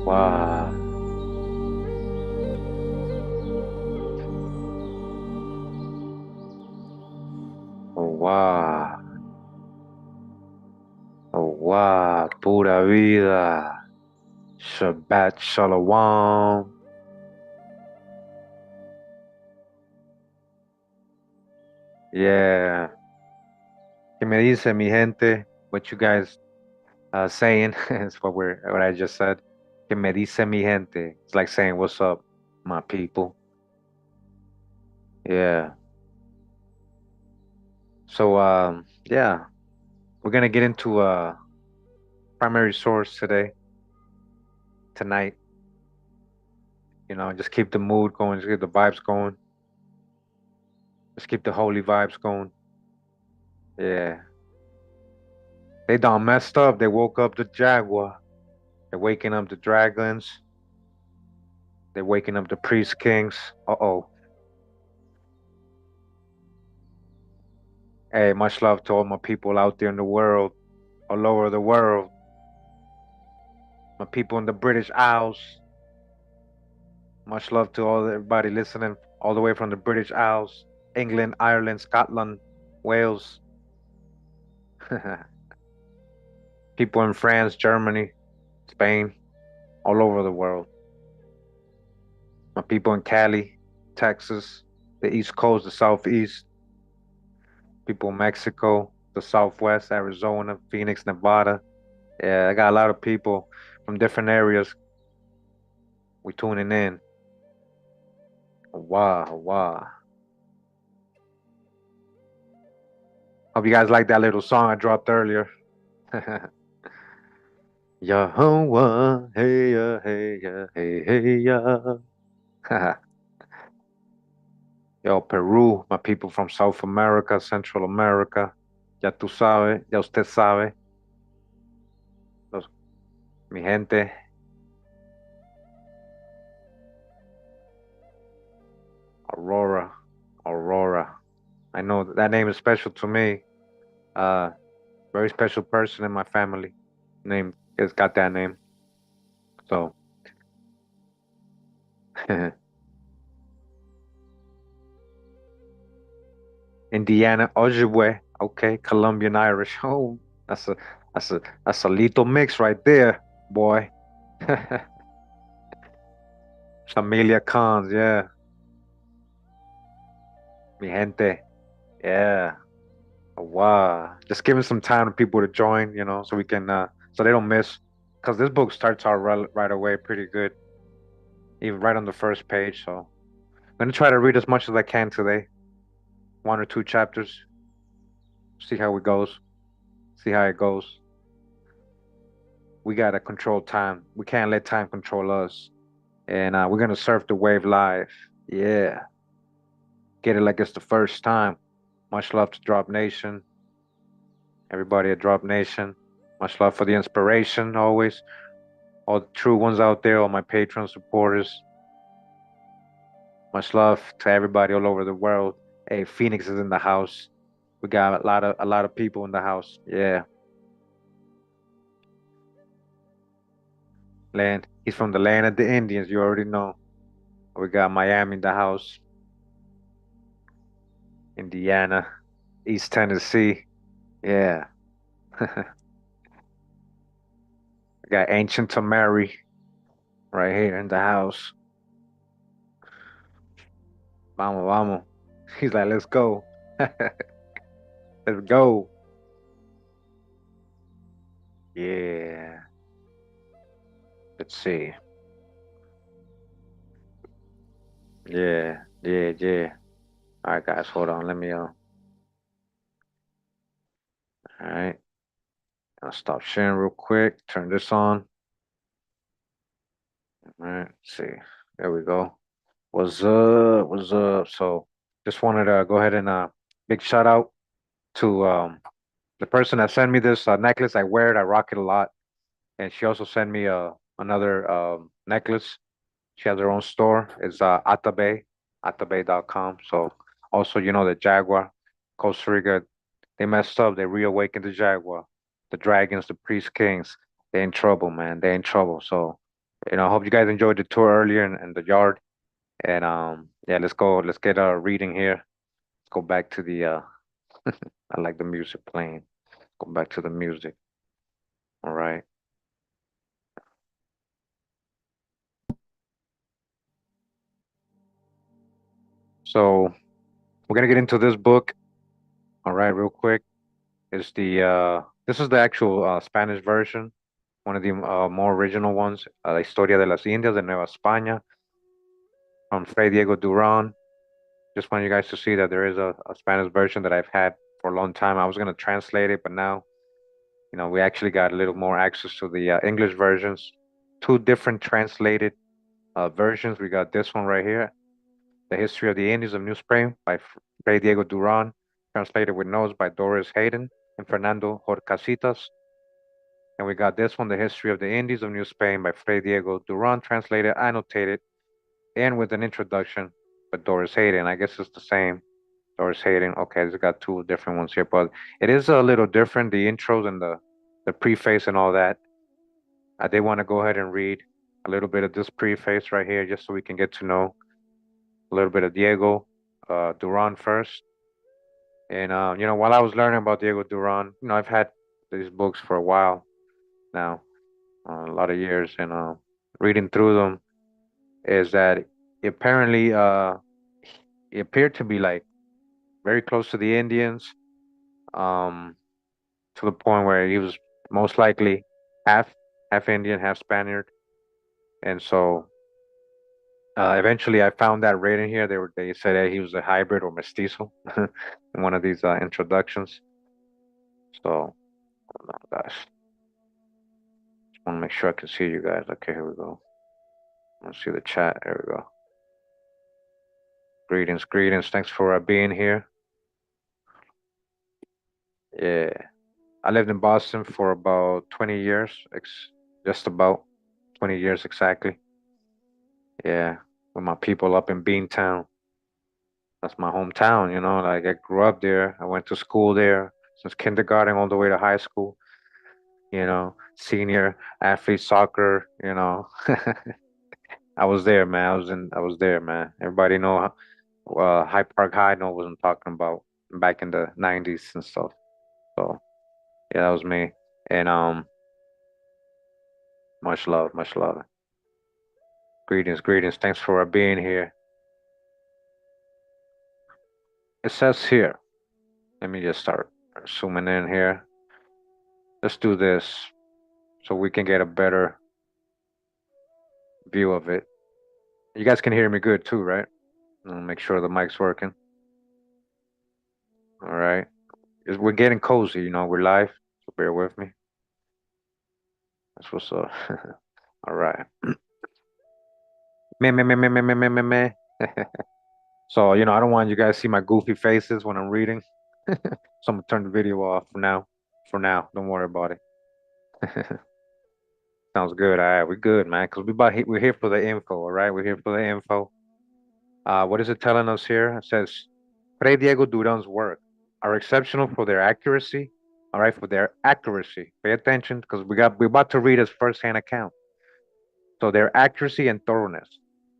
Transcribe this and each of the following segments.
Wow. Oh, wow. Oh, wow. Pura vida. Shabbat Shalom. Yeah. ¿Qué me dice mi gente? What you guys saying is what I just said. ¿Qué me dice mi gente? It's like saying what's up, my people. Yeah. So yeah, we're gonna get into primary source tonight. Just keep the mood going, just keep the vibes going, just keep the holy vibes going. Yeah. They done messed up. They woke up the Jaguar. They're waking up the dragons. They're waking up the priest kings. Uh-oh. Hey, much love to all my people out there in the world, all over the world. My people in the British Isles. Much love to everybody listening all the way from the British Isles, England, Ireland, Scotland, Wales. People in France, Germany, Spain, all over the world. My people in Cali, Texas, the East Coast, the Southeast. People in Mexico, the Southwest, Arizona, Phoenix, Nevada. Yeah, I got a lot of people from different areas. We tuning in. Wow, wow. Hope you guys like that little song I dropped earlier. Yahweh, hey ya, hey ya, hey hey ya. Yo, Peru, my people from South America, Central America. Ya tú sabes, ya usted sabe. Los, mi gente. Aurora, Aurora. I know that name is special to me. Uh, Very special person in my family. Name has got that name. So, Indiana, Ojibwe. Okay, Colombian Irish. Oh, that's a that's a lethal mix right there, boy. Familia Cons, yeah. Mi gente, yeah. Wow. Just giving some time to people to join, so we can so they don't miss. Because this book starts out right away pretty good, even right on the first page. So I'm gonna try to read as much as I can today. One or two chapters. See how it goes. See how it goes. We gotta control time. We can't let time control us. And we're gonna surf the wave live. Yeah. Get it like it's the first time. Much love to Drop Nation. Everybody at Drop Nation. Much love for the inspiration always. All the true ones out there, all my Patreon supporters. Much love to everybody all over the world. Hey, Phoenix is in the house. We got a lot of people in the house. Yeah. Land. He's from the land of the Indians, you already know. We got Miami in the house, Indiana, East Tennessee. Yeah. We got Ancient Tamari right here in the house. Vamos, vamos. He's like, let's go. Let's go. Yeah. Let's see. Yeah, yeah, yeah. All right, guys, hold on. Let me all right. I'll stop sharing real quick. Turn this on. All right, let's see. There we go. What's up? What's up? So just wanted to go ahead and big shout out to the person that sent me this necklace. I wear it, I rock it a lot. And she also sent me another necklace. She has her own store. It's atabe.com. So also, the Jaguar, Costa Rica, they messed up. They reawakened the Jaguar, the Dragons, the Priest Kings. They in trouble, man. They in trouble. So I hope you guys enjoyed the tour earlier in the yard. And yeah, let's go. Let's get our reading here. Let's go back to the I like the music playing. Go back to the music. All right. So we're gonna get into this book. All right, real quick. Is the this is the actual Spanish version, one of the more original ones. La Historia de las Indias de Nueva España from Frey Diego Duran. Just want you guys to see that there is a Spanish version that I've had for a long time. I was gonna translate it, but now we actually got a little more access to the English versions. Two different translated versions. We got this one right here, The History of the Indies of New Spain by Frey Diego Duran, translated with notes by Doris Hayden and Fernando Horcasitas. And we got this one, The History of the Indies of New Spain by Frey Diego Duran, translated, annotated, and with an introduction by Doris Hayden. I guess it's the same. Doris Hayden. Okay, it's got two different ones here, but it is a little different, the intros and the preface and all that. I did want to go ahead and read a little bit of this preface right here, just so we can get to know a little bit of Diego Duran first. And while I was learning about Diego Duran, I've had these books for a while now, a lot of years, and reading through them is that apparently he appeared to be like very close to the Indians, um, to the point where he was most likely half half Indian, half Spaniard, and so eventually I found that right in here. They said that he was a hybrid or mestizo in one of these introductions. So, oh gosh, just want to make sure I can see you guys. Okay, here we go. Let's see the chat. There we go. Greetings, greetings. Thanks for being here. Yeah, I lived in Boston for about 20 years, just about 20 years exactly. Yeah, with my people up in Beantown. That's my hometown, like I grew up there. I went to school there since kindergarten all the way to high school, senior athlete soccer, I was there, man. I was there, man. Everybody know High Park High know what I'm talking about back in the 90s and stuff. So, yeah, that was me. And much love, much love. Greetings, greetings. Thanks for being here. It says here, let me just start zooming in here. Let's do this so we can get a better view of it. You guys can hear me good too, right? I'll make sure the mic's working. All right. We're getting cozy, we're live, so bear with me. That's what's up. All right. Meh, meh, meh, meh, meh, meh, meh, meh, meh. So, I don't want you guys to see my goofy faces when I'm reading. So I'm gonna turn the video off for now. For now, don't worry about it. Sounds good. All right, we're good, man. Cause we're here for the info. All right, we're here for the info. What is it telling us here? It says, Frey Diego Duran's work are exceptional for their accuracy. All right, for their accuracy. Pay attention, because we're about to read his first-hand account. So their accuracy and thoroughness.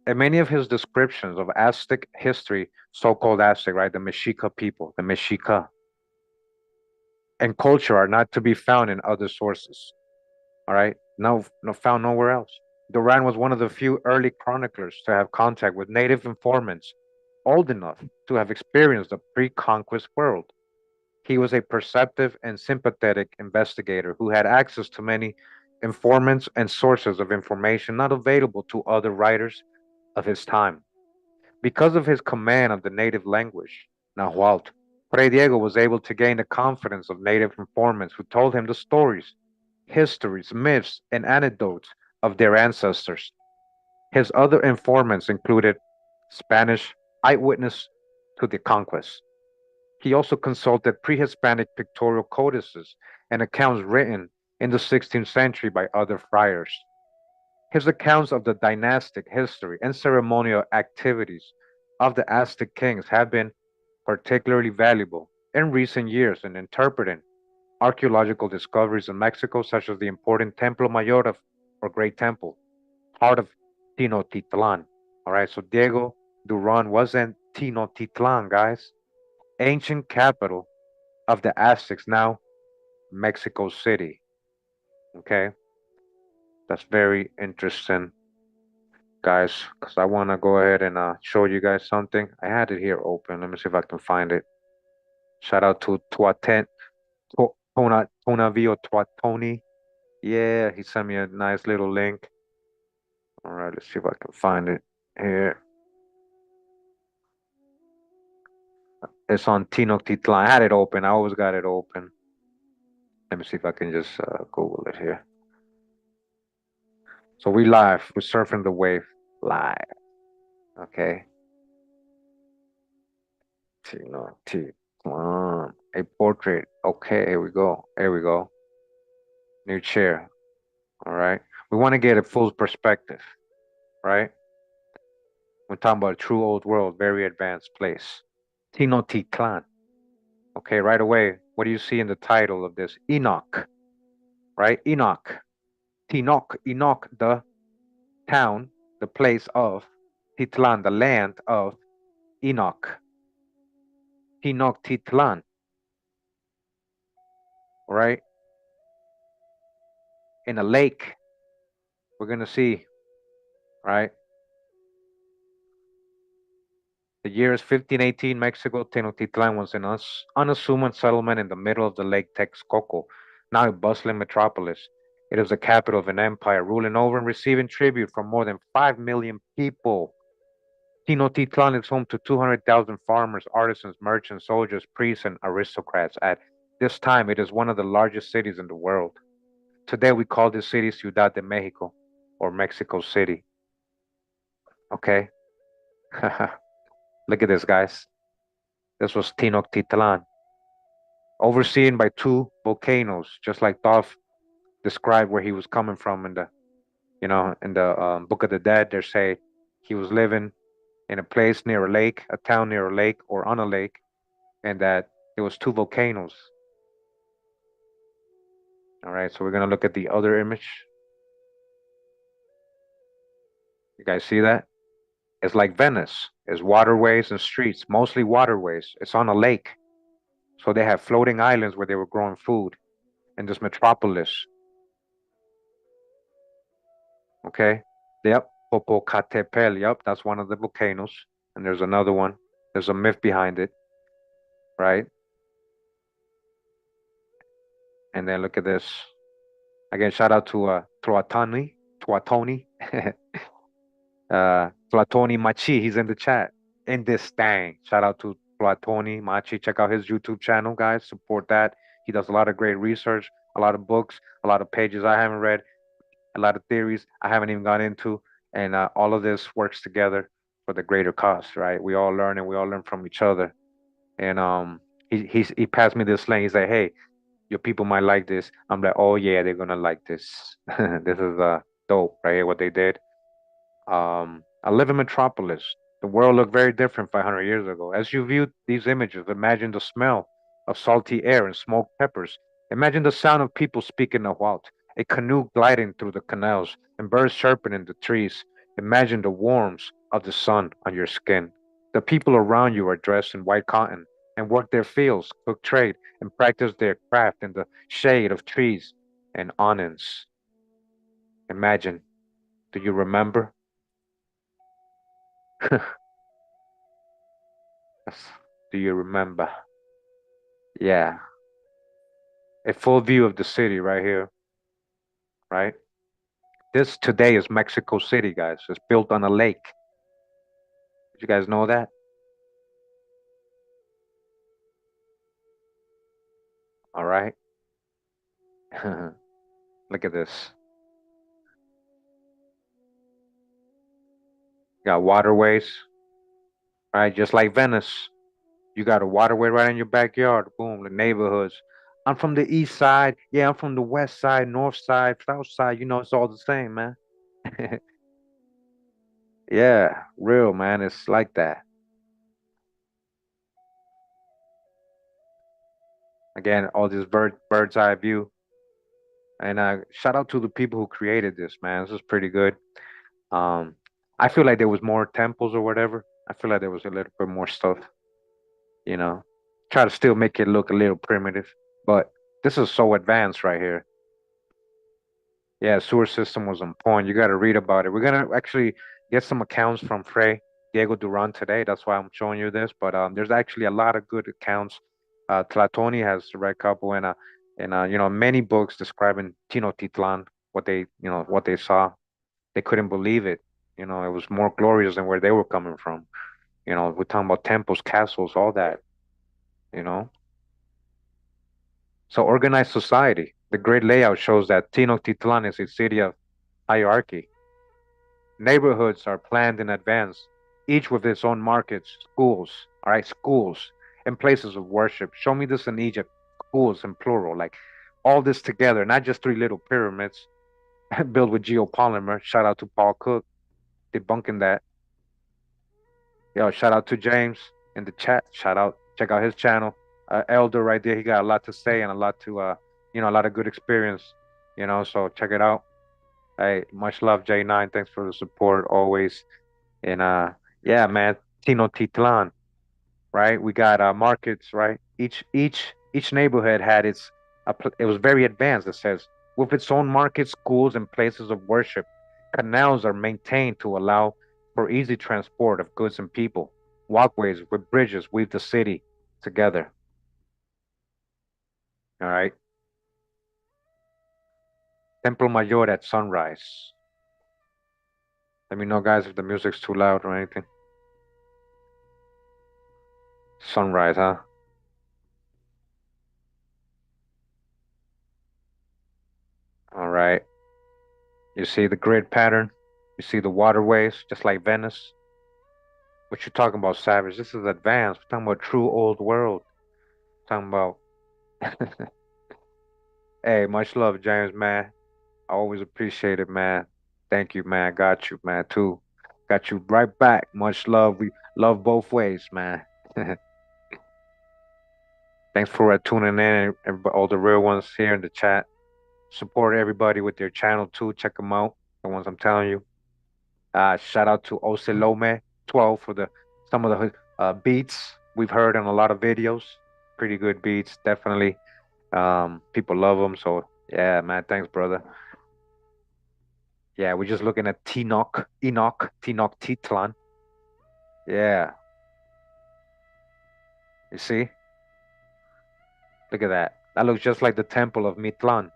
And many of his descriptions of Aztec history, so-called Aztec, right, the Mexica people, the Mexica, and culture are not to be found in other sources. All right, no found nowhere else. Duran was one of the few early chroniclers to have contact with native informants old enough to have experienced the pre-conquest world. He was a perceptive and sympathetic investigator who had access to many informants and sources of information not available to other writers of his time. Because of his command of the native language, Nahuatl, Fray Diego was able to gain the confidence of native informants who told him the stories, histories, myths, and anecdotes of their ancestors. His other informants included Spanish eyewitness to the conquest. He also consulted pre-Hispanic pictorial codices and accounts written in the 16th century by other friars. His accounts of the dynastic history and ceremonial activities of the Aztec kings have been particularly valuable in recent years in interpreting archaeological discoveries in Mexico, such as the important Templo Mayor or Great Temple, part of Tenochtitlan. All right, so Diego Duran was in Tenochtitlan, guys, ancient capital of the Aztecs, now Mexico City. Okay, that's very interesting, guys, because I want to go ahead and show you guys something. I had it here open. Let me see if I can find it. Shout out to Tonavio Tuatoni. Yeah, he sent me a nice little link. All right, let's see if I can find it here. It's on Tenochtitlan. I had it open. I always got it open. Let me see if I can just Google it here. So we live. We're surfing the wave live. Okay. Tenochtitlan. A portrait. Okay, here we go. Here we go. New chair. All right. We want to get a full perspective, right? We're talking about a true old world, very advanced place. Tenochtitlan. Okay, right away. What do you see in the title of this? Enoch, right? Enoch. Enoch, the town, the place of Titlan, the land of Enoch. Tenochtitlan, right? In a lake, we're gonna see, right? The year is 1518. Mexico. Tenochtitlan was an unassuming settlement in the middle of the Lake Texcoco, now a bustling metropolis. It was the capital of an empire, ruling over and receiving tribute from more than 5 million people. Tenochtitlan is home to 200,000 farmers, artisans, merchants, soldiers, priests, and aristocrats. At this time, it is one of the largest cities in the world. Today, we call this city Ciudad de Mexico or Mexico City. Okay? Look at this, guys. This was Tenochtitlan, overseen by two volcanoes, just like Dolph described where he was coming from in the Book of the Dead. They say he was living in a place near a lake, a town near a lake or on a lake, and that there was two volcanoes. All right, so we're gonna look at the other image. You guys see that? It's like Venice. It's waterways and streets, mostly waterways. It's on a lake. So they have floating islands where they were growing food in this metropolis. Okay? Yep, Popocatépetl. Yep, that's one of the volcanoes. And there's another one. There's a myth behind it, right? And then look at this. Again, shout out to Tuatoni, Platoni Machi. He's in the chat. In this thing. Shout out to Platoni Machi. Check out his YouTube channel, guys. Support that. He does a lot of great research, a lot of books, a lot of pages I haven't read, a lot of theories I haven't even gone into, and all of this works together for the greater cause, right? We all learn and we all learn from each other. And he passed me this link. He's like, hey, your people might like this. I'm like, oh yeah, they're gonna like this. This is dope, right? What they did. I live in Metropolis. The world looked very different 500 years ago. As you view these images, imagine the smell of salty air and smoked peppers. Imagine the sound of people speaking Nahuatl, a canoe gliding through the canals, and birds chirping in the trees. Imagine the warmth of the sun on your skin. The people around you are dressed in white cotton and work their fields, cook trade, and practice their craft in the shade of trees and awnings. Imagine. Do you remember? Do you remember? Yeah. A full view of the city right here, right? This today is Mexico City, guys. It's built on a lake. Did you guys know that? All right. Look at this. You got waterways, right? Just like Venice. You got a waterway right in your backyard. Boom, the neighborhoods. I'm from the east side. Yeah, I'm from the west side, north side, south side. You know, it's all the same, man. Yeah, real, man. It's like that. Again, all this bird's eye view. And shout out to the people who created this, man. This is pretty good. Um, I feel like there was more temples or whatever. I feel like there was a little bit more stuff, you know. Try to still make it look a little primitive, but this is so advanced right here. Yeah, sewer system was on point. You got to read about it. We're gonna actually get some accounts from Frey Diego Duran today. That's why I'm showing you this. But there's actually a lot of good accounts. Tlatoni has read a couple, and you know, many books describing Tenochtitlan, what they, you know, what they saw. They couldn't believe it. You know, it was more glorious than where they were coming from. You know, we're talking about temples, castles, all that. You know, so organized society. The great layout shows that Tenochtitlan is a city of hierarchy. Neighborhoods are planned in advance, each with its own markets, schools, all right, schools, and places of worship. Show me this in Egypt, schools in plural, like all this together, not just three little pyramids built with geopolymer. Shout out to Paul Cook debunking that. Yo, shout out to James in the chat. Shout out, check out his channel. Elder right there, he got a lot to say and a lot to, you know, a lot of good experience, you know, so check it out. Hey, much love, J9. Thanks for the support always. And yeah, man, Tenochtitlan, right? We got markets, right? Each neighborhood had its it was very advanced. It says with its own markets, schools, and places of worship. Canals are maintained to allow for easy transport of goods and people. Walkways with bridges weave the city together. All right. Templo Mayor at sunrise. Let me know, guys, if the music's too loud or anything. Sunrise, huh? All right. You see the grid pattern. You see the waterways, just like Venice. What you talking about, Savage? This is advanced. We're talking about true old world. Talking about, hey, much love, James, man. I always appreciate it, man. Thank you, man. Got you, man, too. Got you right back. Much love. We love both ways, man. Thanks for tuning in, all the real ones here in the chat. Support everybody with their channel too. Check them out, the ones I'm telling you. Shout out to Ocelome 12 for the some of the beats we've heard in a lot of videos. Pretty good beats, definitely. People love them. So yeah, man, thanks, brother. Yeah, we're just looking at Tenochtitlan. Yeah, you see? Look at that. That looks just like the Temple of Mitlan.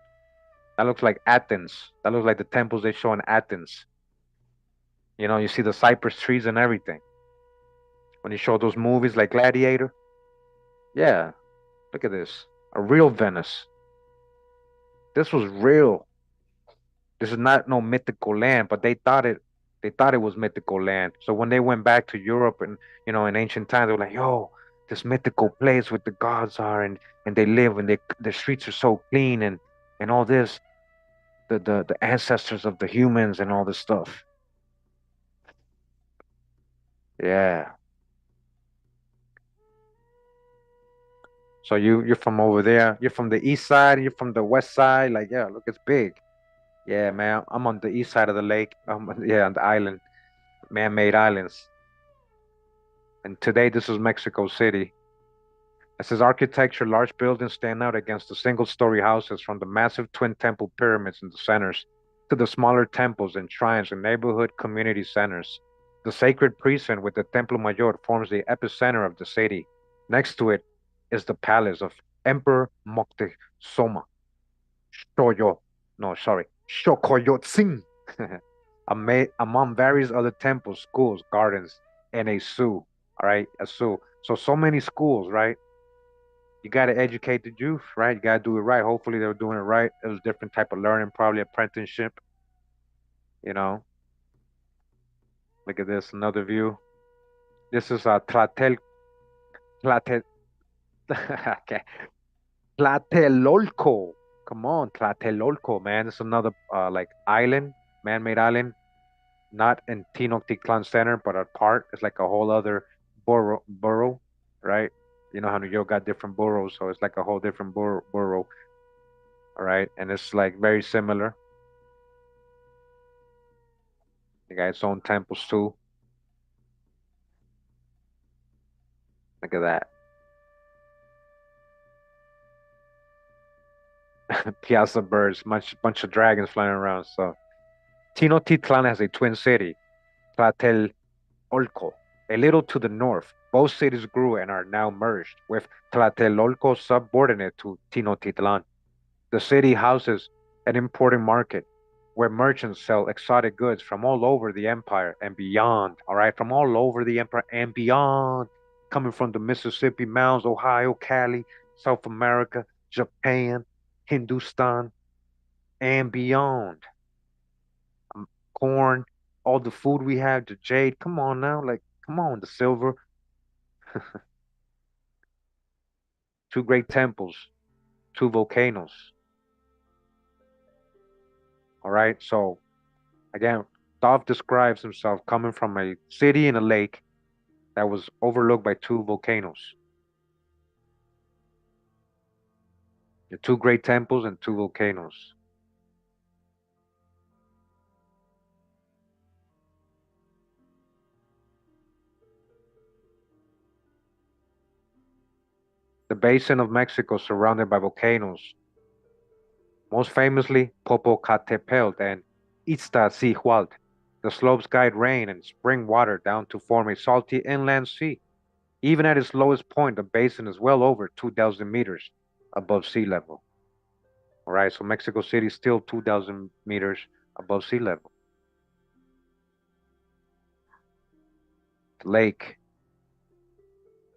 That looks like Athens. That looks like the temples they show in Athens. You know, you see the cypress trees and everything. When you show those movies like Gladiator. Yeah, look at this. A real Venice. This was real. This is not no mythical land, but they thought it was mythical land. So when they went back to Europe and you know in ancient times, they were like, "Yo, this mythical place where the gods are and they live and the streets are so clean and all this, the ancestors of the humans and all this stuff." Yeah. So you're from over there. You're from the east side. You're from the west side. Like yeah, look, it's big. Yeah, man. I'm on the east side of the lake. Yeah, on the island, man-made islands. And today this is Mexico City. It says architecture, large buildings stand out against the single-story houses from the massive twin temple pyramids in the centers to the smaller temples and shrines in neighborhood community centers. The sacred precinct with the Templo Mayor forms the epicenter of the city. Next to it is the palace of Emperor Moctezuma. Shoyo, no, sorry, Shokoyotzin. Among various other temples, schools, gardens, and a zoo. All right, a zoo. So many schools, right? You got to educate the youth, right? You got to do it right. Hopefully, they were doing it right. It was different type of learning, probably apprenticeship. You know, look at this, another view. This is Tlatel, okay, Tlatelolco. Come on, Tlatelolco, man. It's another like island, man-made island, not in Tenochtitlan Center, but apart. It's like a whole other borough, right? You know how New York got different boroughs, so it's like a whole different borough, all right? And it's like very similar. They got its own temples too. Look at that. Piazza birds, bunch of dragons flying around. So Tenochtitlan has a twin city, Tlatelolco, a little to the north. Both cities grew and are now merged, with Tlatelolco subordinate to Tenochtitlan. The city houses an important market where merchants sell exotic goods from all over the empire and beyond. All right, from all over the empire and beyond, coming from the Mississippi Mountains, Ohio, Cali, South America, Japan, Hindustan, and beyond. Corn, all the food we have, the jade. Come on now, like, come on, the silver. Two great temples, two volcanoes. All right, so again, Dov describes himself coming from a city in a lake that was overlooked by two volcanoes. The two great temples and two volcanoes. The basin of Mexico surrounded by volcanoes, most famously Popocatépetl and Iztaccíhuatl. The slopes guide rain and spring water down to form a salty inland sea. Even at its lowest point, the basin is well over 2,000 meters above sea level. All right, so Mexico City is still 2,000 meters above sea level. The lake.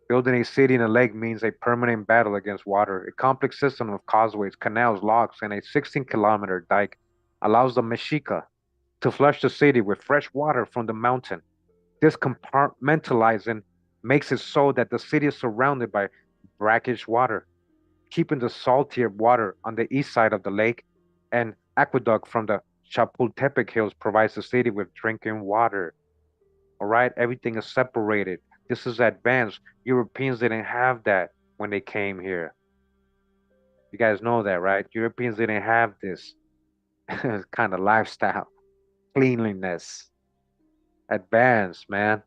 Building a city in a lake means a permanent battle against water. A complex system of causeways, canals, locks, and a 16-kilometer dike allows the Mexica to flush the city with fresh water from the mountain. This compartmentalizing makes it so that the city is surrounded by brackish water, keeping the saltier water on the east side of the lake. An aqueduct from the Chapultepec Hills provides the city with drinking water. All right, everything is separated. This is advanced. Europeans didn't have that when they came here. You guys know that, right? Europeans didn't have this kind of lifestyle, cleanliness, advanced, man.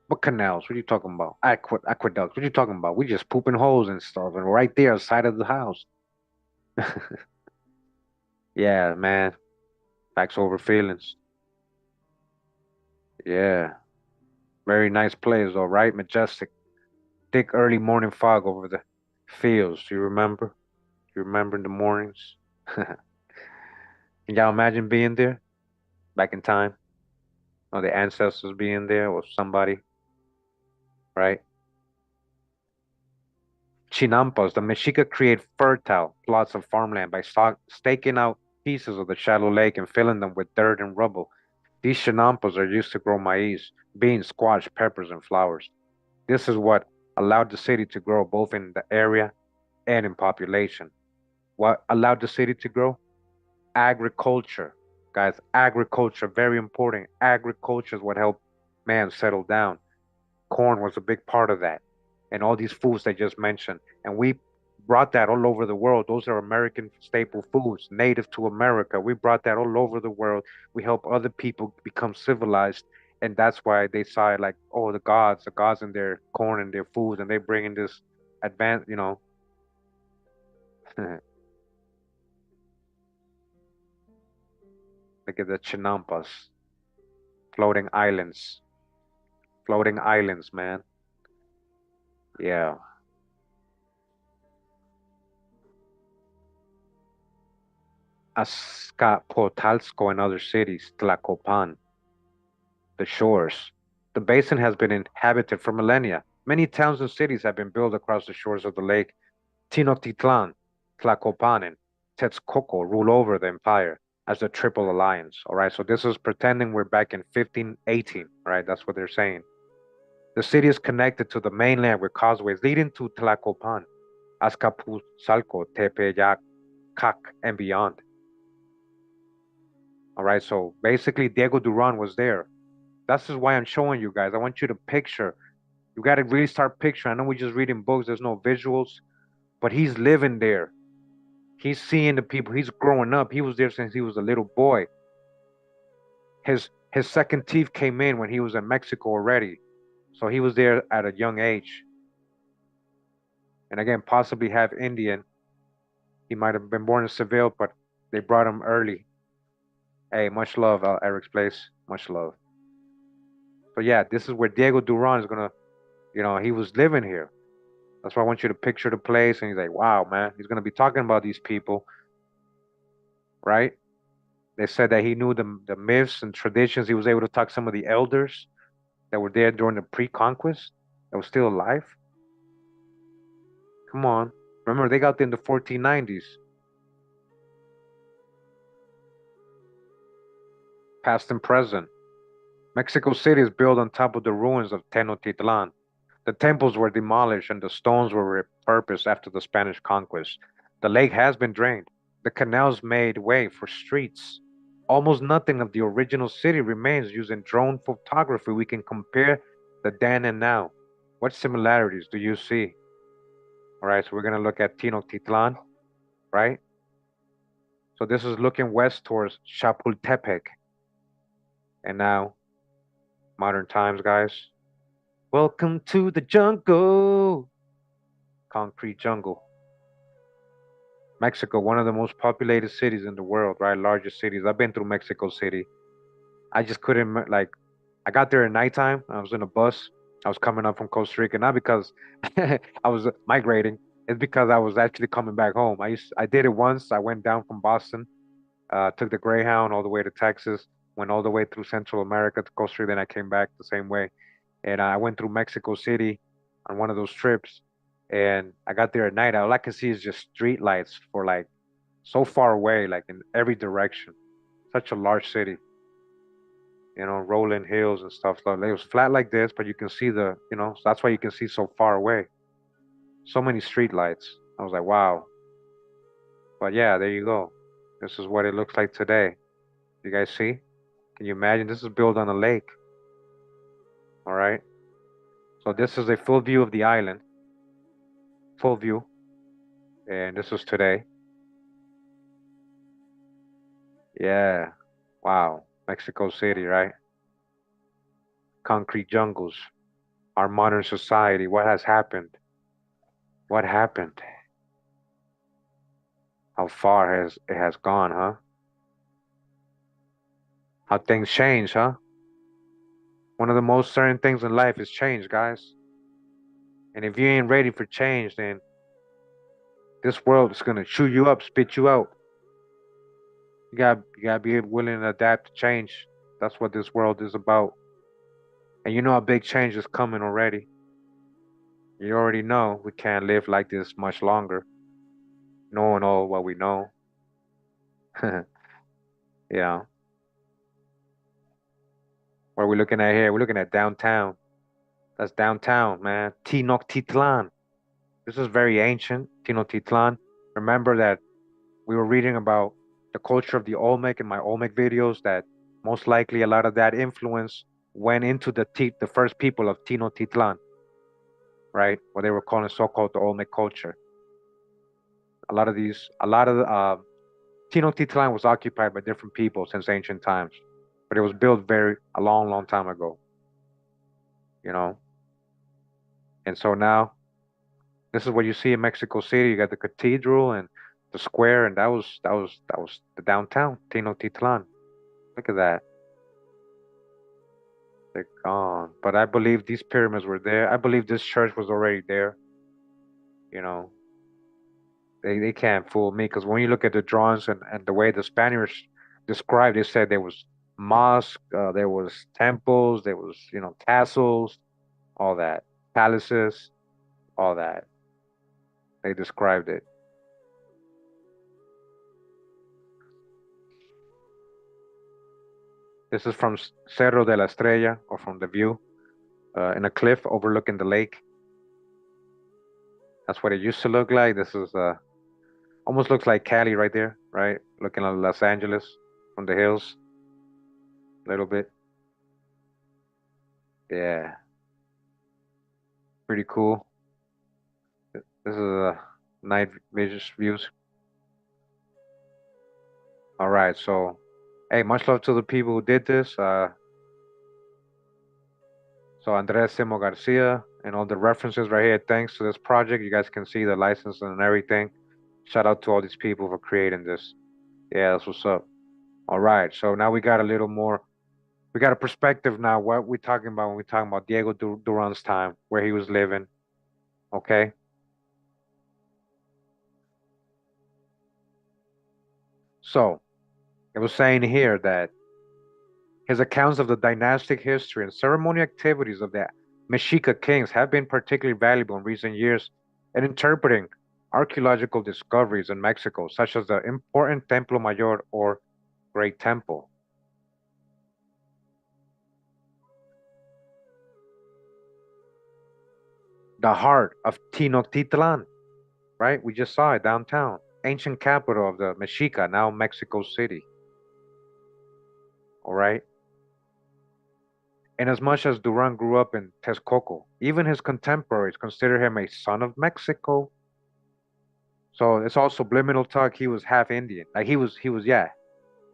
What canals? What are you talking about? Aqueducts. What are you talking about? We just pooping holes and stuff, and right there, outside of the house. Yeah, man. Facts over feelings. Yeah. Very nice place, though, right? Majestic. Thick early morning fog over the fields. Do you remember? You remember in the mornings? Can y'all imagine being there back in time? Or the ancestors being there or somebody, right? Chinampas, the Mexica create fertile plots of farmland by staking out pieces of the shallow lake and filling them with dirt and rubble. These chinampas are used to grow maize, beans, squash, peppers, and flowers. This is what allowed the city to grow both in the area and in population. What allowed the city to grow? Agriculture. Guys, agriculture, very important. Agriculture is what helped man settle down. Corn was a big part of that. And all these foods I just mentioned. And we brought that all over the world. Those are American staple foods, native to America. We brought that all over the world. We help other people become civilized. And that's why they saw it like, oh, the gods in their corn and their foods, and they bring in this advanced, look at the chinampas, floating islands, man. Yeah. Azcapotzalco and other cities, Tlacopan, the shores. The basin has been inhabited for millennia. Many towns and cities have been built across the shores of the lake. Tenochtitlan, Tlacopan, and Texcoco rule over the empire as the Triple Alliance. All right, so this is pretending we're back in 1518, right? That's what they're saying. The city is connected to the mainland with causeways leading to Tlacopan, Azcapotzalco, Tepeyac, and beyond. All right, so basically Diego Duran was there. That's just why I'm showing you guys. I want you to picture. You got to really start picturing. I know we just reading books. There's no visuals, but he's living there. He's seeing the people. He's growing up. He was there since he was a little boy. His second teeth came in when he was in Mexico already. So he was there at a young age. And again, possibly half Indian. He might have been born in Seville, but they brought him early. Hey, much love, Eric's place. Much love. So yeah, this is where Diego Duran is gonna, he was living here. That's why I want you to picture the place, and he's like, wow, man, he's gonna be talking about these people, right? They said that he knew the myths and traditions. He was able to talk to some of the elders that were there during the pre-conquest that was still alive. Come on, remember they got there in the 1490s, past and present. Mexico City is built on top of the ruins of Tenochtitlan. The temples were demolished and the stones were repurposed after the Spanish conquest. The lake has been drained. The canals made way for streets. Almost nothing of the original city remains. Using drone photography, we can compare the then and now. What similarities do you see? All right, so we're going to look at Tenochtitlan, right? So this is looking west towards Chapultepec. And now, modern times, guys. Welcome to the jungle. Concrete jungle. Mexico, one of the most populated cities in the world, right? Largest cities. I've been through Mexico City. I just couldn't like. I got there at nighttime. I was in a bus. I was coming up from Costa Rica, not because I was migrating. It's because I was actually coming back home. I did it once. I went down from Boston, took the Greyhound all the way to Texas, went all the way through Central America to Costa Rica. Then I came back the same way, and I went through Mexico City on one of those trips. And I got there at night. All I can see is just street lights for like so far away, like in every direction. Such a large city, rolling hills and stuff. So it was flat like this, but you can see so that's why you can see so far away. So many street lights. I was like, wow. But yeah, there you go. This is what it looks like today. You guys see? Can you imagine? This is built on a lake. All right. So this is a full view of the island, full view, and this is today. Yeah. Wow. Mexico City, right? Concrete jungles. Our modern society. What has happened? What happened? How far has it has gone, huh? How things change, huh? One of the most certain things in life is change, guys. And if you ain't ready for change, then this world is gonna chew you up, spit you out. You gotta be willing to adapt to change. That's what this world is about. And you know a big change is coming already. You already know we can't live like this much longer, knowing all what we know. Yeah. What are we looking at here? We're looking at downtown. That's downtown, man. Tenochtitlan. This is very ancient, Tenochtitlan. Remember that we were reading about the culture of the Olmec in my Olmec videos, that most likely a lot of that influence went into the first people of Tenochtitlan, right? What they were calling so-called the Olmec culture. A lot of Tenochtitlan was occupied by different people since ancient times, but it was built a long, long time ago, you know. And so now this is what you see in Mexico City. You got the cathedral and the square, and that was the downtown, Tenochtitlan. Look at that. They're gone. But I believe these pyramids were there. I believe this church was already there. You know, they can't fool me because when you look at the drawings and the way the Spaniards described, they said there was mosque, there was temples, there was castles, all that, palaces, all that. They described it. This is from Cerro de la Estrella, or from the view, in a cliff overlooking the lake. That's what it used to look like. This is almost looks like Cali right there, right? Looking at Los Angeles from the hills, a little bit. Yeah, pretty cool. This is a night views. All right, so hey, much love to the people who did this. So Andres Simo Garcia and all the references right here. Thanks to this project, you guys can see the license and everything. Shout out to all these people for creating this. Yeah, that's what's up. All right, so now we got a little more. We got a perspective now. What we talking about when we talking about Diego Duran's time, where he was living. Okay, so it was saying here that his accounts of the dynastic history and ceremonial activities of the Mexica kings have been particularly valuable in recent years in interpreting archaeological discoveries in Mexico, such as the important Templo Mayor or Great Temple, the heart of Tenoctitlan, right? We just saw it downtown, ancient capital of the Mexica, now Mexico City, all right? Inasmuch as Duran grew up in Texcoco, even his contemporaries consider him a son of Mexico. So it's all subliminal talk. He was half Indian. Like yeah.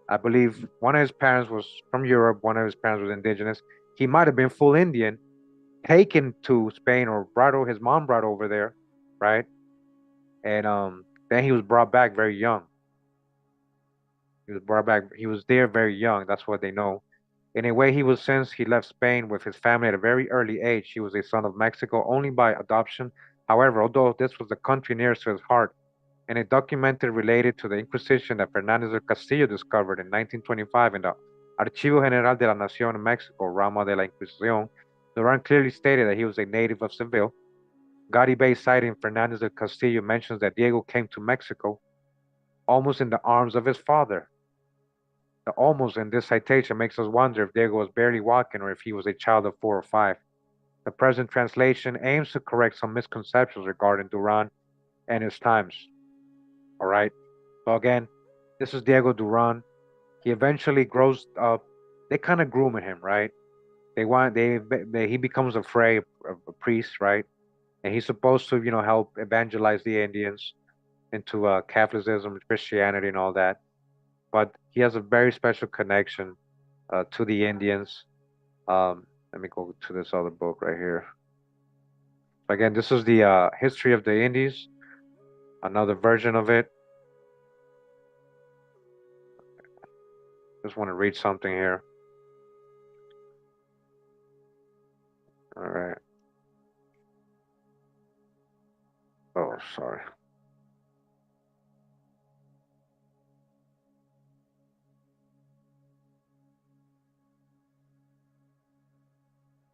I believe one of his parents was from Europe, one of his parents was indigenous. He might have been full Indian, taken to Spain or his mom brought over there, right? And then he was brought back very young. He was brought back, he was there very young. That's what they know. In a way, he was since he left Spain with his family at a very early age. He was a son of Mexico only by adoption. However, although this was the country nearest to his heart, and a documentary related to the Inquisition that Fernández del Castillo discovered in 1925 in the Archivo General de la Nación in Mexico, Rama de la Inquisición, Duran clearly stated that he was a native of Seville. Garibay citing Fernández del Castillo mentions that Diego came to Mexico almost in the arms of his father. The almost in this citation makes us wonder if Diego was barely walking or if he was a child of 4 or 5. The present translation aims to correct some misconceptions regarding Duran and his times. All right. So again, this is Diego Duran. He eventually grows up. They kind of grooming him, right? He becomes a Frey, a priest, right? And he's supposed to, help evangelize the Indians into Catholicism, Christianity, and all that. But he has a very special connection to the Indians. Let me go to this other book right here. Again, this is the history of the Indies, another version of it. Just want to read something here. All right. Oh, sorry.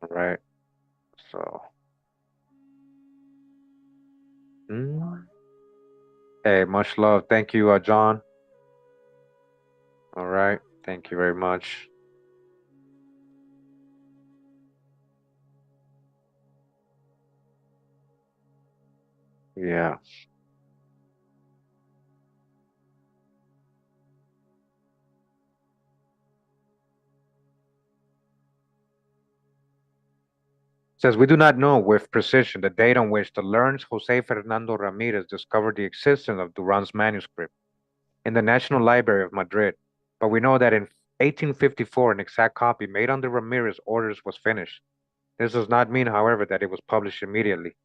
All right. So, mm, hey, much love. Thank you, John. All right. Thank you very much. Yeah. Says we do not know with precision the date on which the learned Jose Fernando Ramirez discovered the existence of Duran's manuscript in the National Library of Madrid, but we know that in 1854 an exact copy made under Ramirez's orders was finished. This does not mean, however, that it was published immediately.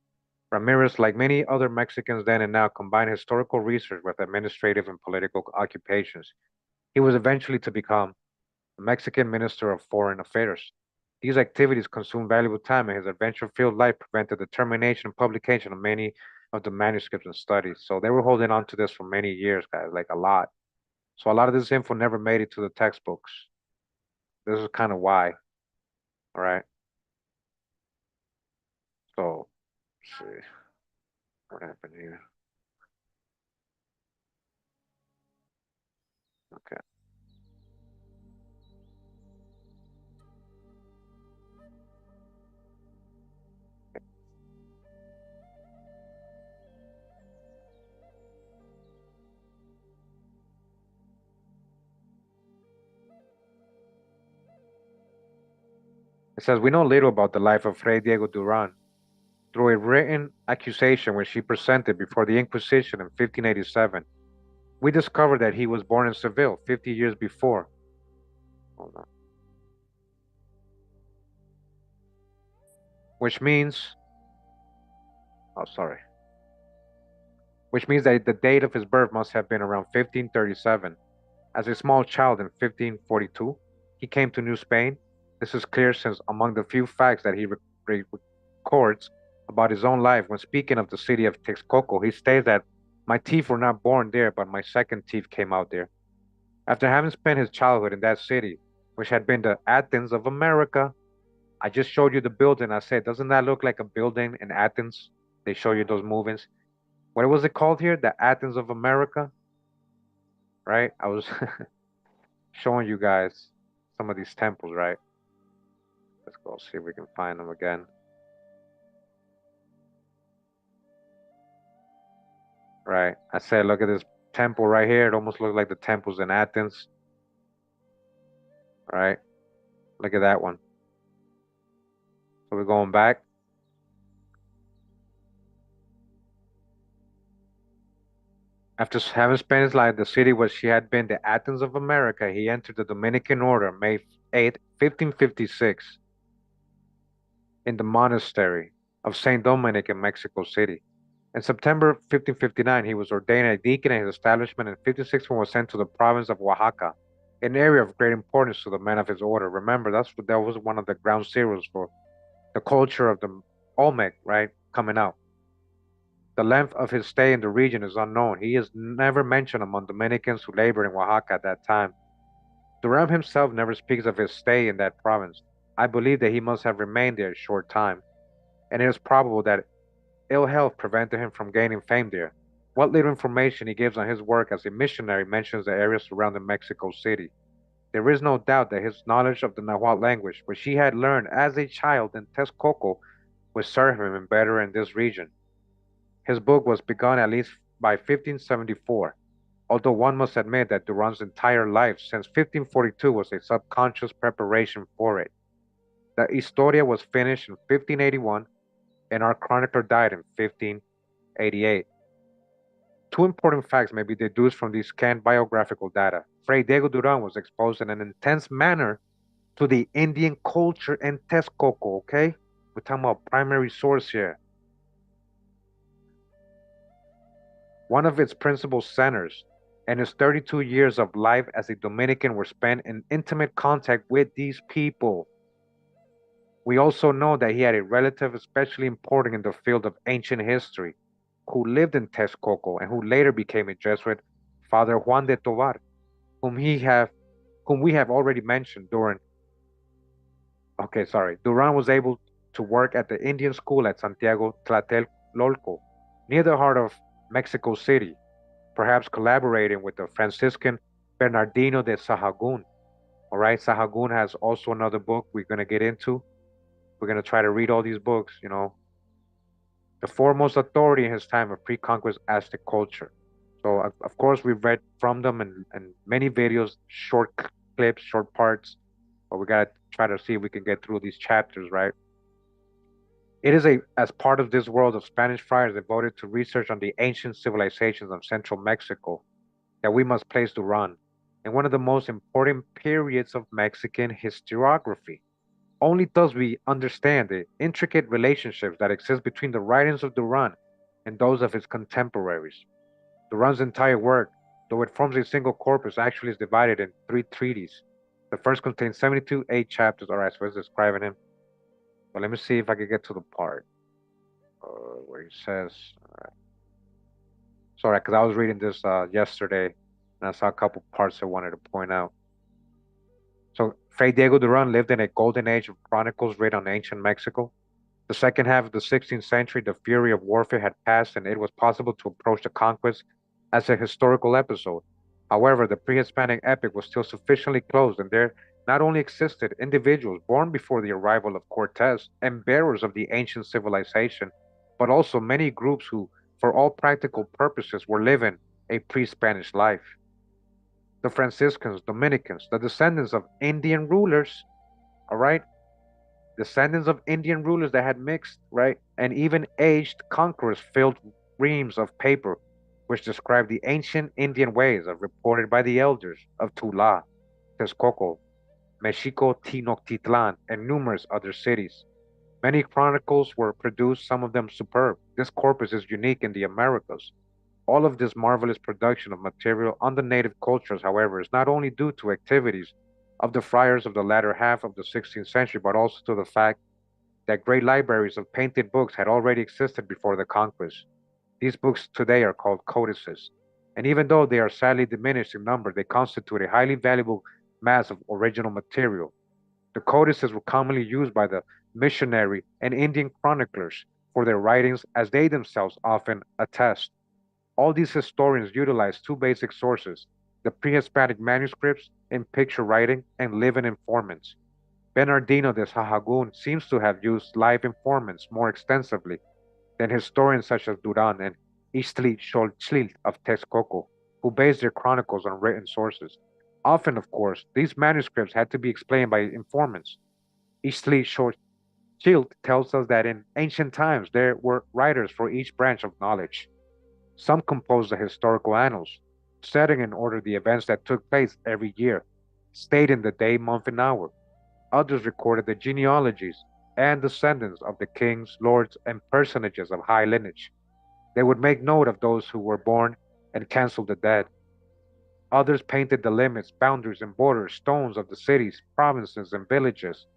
Ramirez, like many other Mexicans then and now, combined historical research with administrative and political occupations. He was eventually to become the Mexican Minister of Foreign Affairs. These activities consumed valuable time, and his adventure-filled life prevented the termination and publication of many of the manuscripts and studies. So they were holding on to this for many years, guys, like a lot. So a lot of this info never made it to the textbooks. This is kind of why. All right. So let's see what happened here. Okay. It says we know little about the life of Frey Diego Duran. Through a written accusation which he presented before the Inquisition in 1587, We discovered that he was born in Seville 50 years before. Hold on. Which means, oh, sorry. Which means that the date of his birth must have been around 1537. As a small child in 1542, he came to New Spain. This is clear since among the few facts that he records about his own life when speaking of the city of Texcoco, he states that my teeth were not born there, but my second teeth came out there. After having spent his childhood in that city, which had been the Athens of America, I just showed you the building. I said, doesn't that look like a building in Athens? They show you those movies. What was it called here? The Athens of America, right? I was showing you guys some of these temples, right? Let's go see if we can find them again. Right. I said, look at this temple right here. It almost looks like the temples in Athens. Right. Look at that one. So we're going back. After having spent his life, the city where she had been the Athens of America, he entered the Dominican order May 8, 1556, in the monastery of Saint Dominic in Mexico City. In September 1559, he was ordained a deacon in his establishment, and 1561 was sent to the province of Oaxaca, an area of great importance to the men of his order. Remember, that was one of the ground zeros for the culture of the Olmec, right, coming out. The length of his stay in the region is unknown. He is never mentioned among Dominicans who labored in Oaxaca at that time. Duran himself never speaks of his stay in that province. I believe that he must have remained there a short time, and it is probable that ill health prevented him from gaining fame there. What little information he gives on his work as a missionary mentions the area surrounding Mexico City. There is no doubt that his knowledge of the Nahuatl language, which he had learned as a child in Texcoco, would serve him better in this region. His book was begun at least by 1574, although one must admit that Duran's entire life since 1542 was a subconscious preparation for it. The Historia was finished in 1581, and our chronicler died in 1588. Two important facts may be deduced from these scant biographical data. Frey Diego Duran was exposed in an intense manner to the Indian culture in Texcoco, okay? We're talking about primary source here. One of its principal centers, and his 32 years of life as a Dominican were spent in intimate contact with these people. We also know that he had a relative especially important in the field of ancient history, who lived in Texcoco and who later became a Jesuit, Father Juan de Tovar, whom we have already mentioned during. Okay, sorry. Duran was able to work at the Indian school at Santiago Tlatelolco, near the heart of Mexico City, perhaps collaborating with the Franciscan Bernardino de Sahagun. All right, Sahagun has also another book we're going to get into. We're going to try to read all these books, the foremost authority in his time of pre-conquest Aztec culture. So, of course, we've read from them in many videos, short clips, short parts, but we got to try to see if we can get through these chapters, right? It is as part of this world of Spanish friars devoted to research on the ancient civilizations of central Mexico that we must place Duran in one of the most important periods of Mexican historiography. Only thus we understand the intricate relationships that exist between the writings of Duran and those of his contemporaries. Duran's entire work, though it forms a single corpus, actually is divided in three treatises. The first contains 72 chapters. All right, so it's describing him. But let me see if I can get to the part where he says, all right. Sorry, because I was reading this yesterday and I saw a couple parts I wanted to point out. So, Frey Diego Duran lived in a golden age of chronicles written on ancient Mexico. The second half of the 16th century, the fury of warfare had passed, and it was possible to approach the conquest as a historical episode. However, the pre Hispanic epic was still sufficiently closed, and there not only existed individuals born before the arrival of Cortes and bearers of the ancient civilization, but also many groups who, for all practical purposes, were living a pre Spanish life. The Franciscans, Dominicans, the descendants of Indian rulers, all right, descendants of Indian rulers that had mixed, right, and even aged conquerors filled reams of paper which describe the ancient Indian ways of reported by the elders of Tula, Texcoco, Mexico, Tenoctitlan, and numerous other cities. Many chronicles were produced, some of them superb. This corpus is unique in the Americas. All of this marvelous production of material on the native cultures, however, is not only due to activities of the friars of the latter half of the 16th century, but also to the fact that great libraries of painted books had already existed before the conquest. These books today are called codices, and even though they are sadly diminished in number, they constitute a highly valuable mass of original material. The codices were commonly used by the missionary and Indian chroniclers for their writings, as they themselves often attest. All these historians utilize two basic sources: the pre-Hispanic manuscripts in picture writing and living informants. Bernardino de Sahagún seems to have used live informants more extensively than historians such as Duran and Istli Xolchitl of Texcoco, who based their chronicles on written sources. Often, of course, these manuscripts had to be explained by informants. Istli Xolchitl tells us that in ancient times there were writers for each branch of knowledge. Some composed the historical annals, setting in order the events that took place every year, stating the day, month, and hour. Others recorded the genealogies and descendants of the kings, lords, and personages of high lineage. They would make note of those who were born and cancel the dead. Others painted the limits, boundaries, and borders, stones of the cities, provinces, and villages,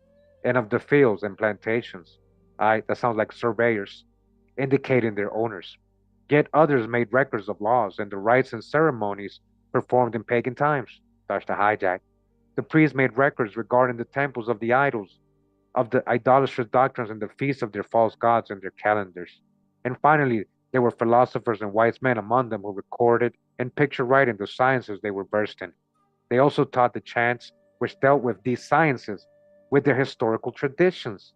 and of the fields and plantations. Aye, that sounds like surveyors, indicating their owners. Yet others made records of laws and the rites and ceremonies performed in pagan times. That's the hijack. The priests made records regarding the temples of the idols, of the idolatrous doctrines and the feasts of their false gods and their calendars. And finally, there were philosophers and wise men among them who recorded and picture writing the sciences they were versed in. They also taught the chants which dealt with these sciences with their historical traditions.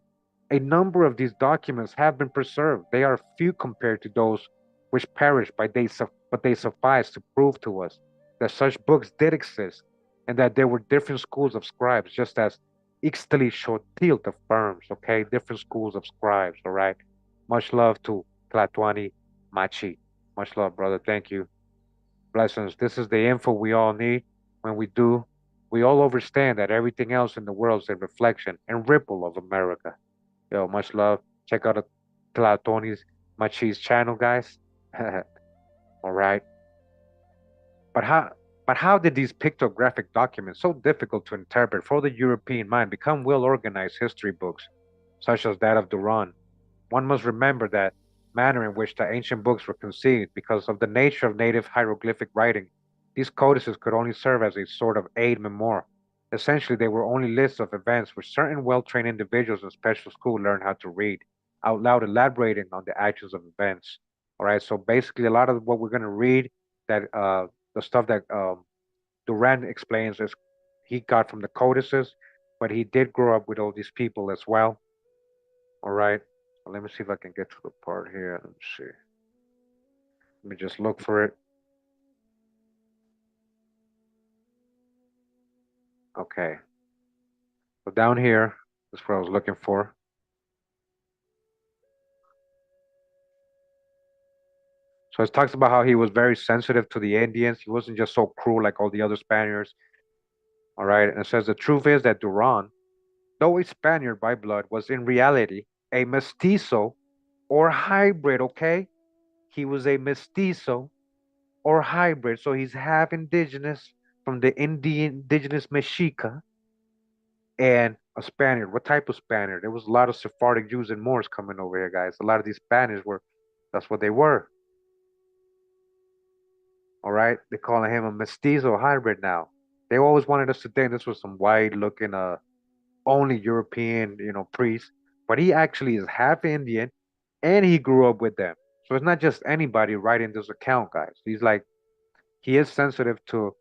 A number of these documents have been preserved. They are few compared to those which perished, but they suffice to prove to us that such books did exist and that there were different schools of scribes, just as Ixtli Xochitl affirms, okay? Different schools of scribes, all right? Much love to Tlatuani Machi. Much love, brother. Thank you. Blessings. This is the info we all need. When we do, we all understand that everything else in the world is a reflection and ripple of America. Yo, much love. Check out Tlatoni's Machi's channel, guys. All right. But how but how did these pictographic documents, so difficult to interpret for the European mind, become well organized history books, such as that of Duran? One must remember that manner in which the ancient books were conceived, because of the nature of native hieroglyphic writing. These codices could only serve as a sort of aid memoire. Essentially, they were only lists of events which certain well trained individuals in special school learned how to read out loud, elaborating on the actions of events. All right, so basically, a lot of what we're going to read, that the stuff that Duran explains, is he got from the codices, but he did grow up with all these people as well. All right. Let me see if I can get to the part here. Let me see. Let me just look for it. Okay. So down here is what I was looking for. So it talks about how he was very sensitive to the Indians. He wasn't just so cruel like all the other Spaniards. All right. And it says the truth is that Duran, though a Spaniard by blood, was in reality a mestizo or hybrid. Okay. He was a mestizo or hybrid. So he's half indigenous from the indigenous Mexica and a Spaniard. What type of Spaniard? There was a lot of Sephardic Jews and Moors coming over here, guys. A lot of these Spaniards were, that's what they were. All right. They're calling him a mestizo hybrid now. They always wanted us to think this was some white looking, only European, priest. But he actually is half Indian and he grew up with them. So it's not just anybody writing this account, guys. He is sensitive to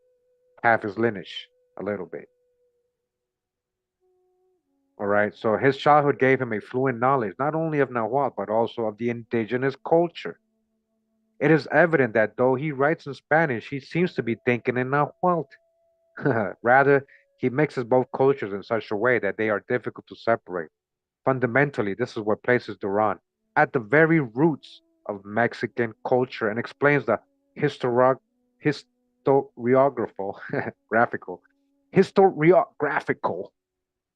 half his lineage a little bit. All right. So his childhood gave him a fluent knowledge, not only of Nahuatl, but also of the indigenous culture. It is evident that though he writes in Spanish, he seems to be thinking in Nahuatl. Rather, he mixes both cultures in such a way that they are difficult to separate. Fundamentally, this is what places Duran at the very roots of Mexican culture and explains the historiog historiographical graphical historiographical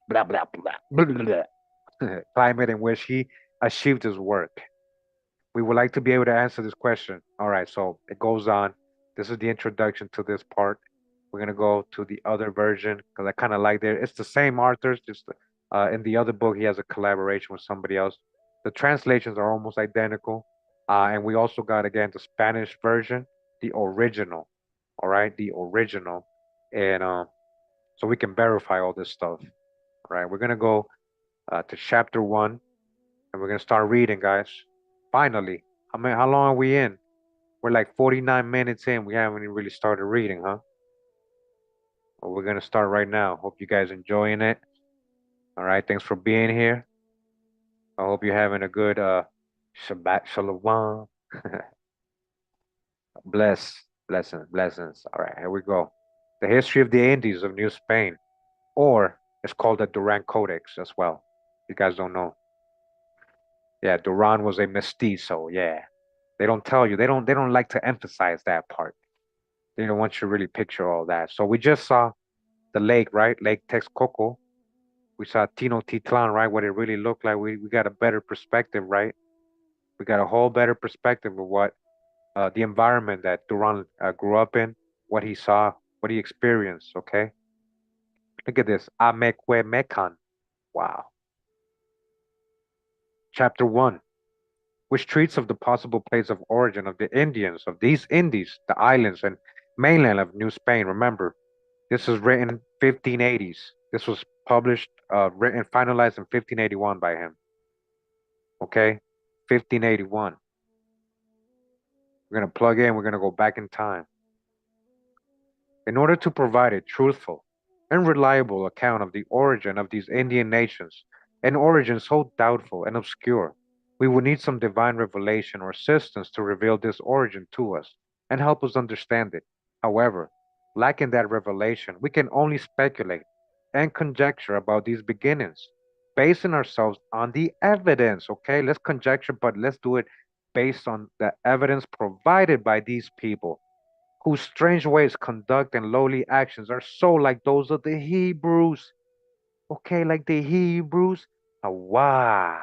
blah blah blah, blah, blah, blah, climate in which he achieved his work. We would like to be able to answer this question. All right, so it goes on. This is the introduction to this part. We're gonna go to the other version because I kind of like it. It's the same authors, just in the other book he has a collaboration with somebody else. The translations are almost identical, and we also got again the Spanish version, the original. All right, the original, and so we can verify all this stuff. All right, we're gonna go to chapter one, and we're gonna start reading, guys. Finally, how long are we in? We're like 49 minutes in. We haven't even really started reading, huh? Well, we're gonna start right now. Hope you guys enjoying it. All right, thanks for being here. I hope you're having a good Shabbat Shalom. Blessings. All right, here we go. The history of the Indies of New Spain, or it's called the Duran Codex as well. You guys don't know. Yeah, Duran was a mestizo. Yeah, they don't tell you. They don't like to emphasize that part. They don't want you to really picture all that. So we just saw the lake, right? Lake Texcoco. We saw Tenoctitlan, right? What it really looked like. We got a better perspective, right? We got a whole better perspective of what the environment that Duran grew up in, what he saw, what he experienced. Okay, look at this. Amekwe Mekan. Wow. Chapter one, which treats of the possible place of origin of the Indians of these Indies, the islands and mainland of New Spain. Remember, this was written 1580s. This was published, written, finalized in 1581 by him. Okay, 1581. We're gonna plug in. We're gonna go back in time. In order to provide a truthful and reliable account of the origin of these Indian nations, an origin so doubtful and obscure, we would need some divine revelation or assistance to reveal this origin to us and help us understand it. However, lacking that revelation, we can only speculate and conjecture about these beginnings, basing ourselves on the evidence. Okay, let's conjecture, but let's do it based on the evidence provided by these people whose strange ways, conduct, and lowly actions are so like those of the Hebrews. Okay, like the Hebrews. Awah,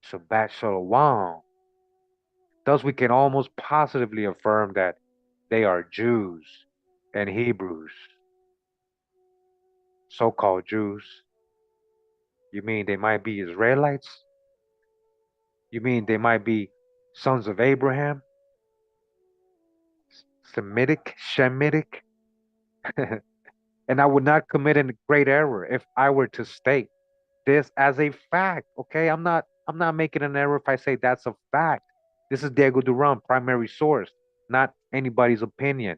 Shabbat Shalom. Thus, we can almost positively affirm that they are Jews and Hebrews, so called Jews. You mean they might be Israelites? You mean they might be sons of Abraham? Semitic? Shemitic? And I would not commit a great error if I were to state this as a fact. Okay, I'm not making an error if I say that's a fact. This is Diego Duran, primary source, not anybody's opinion.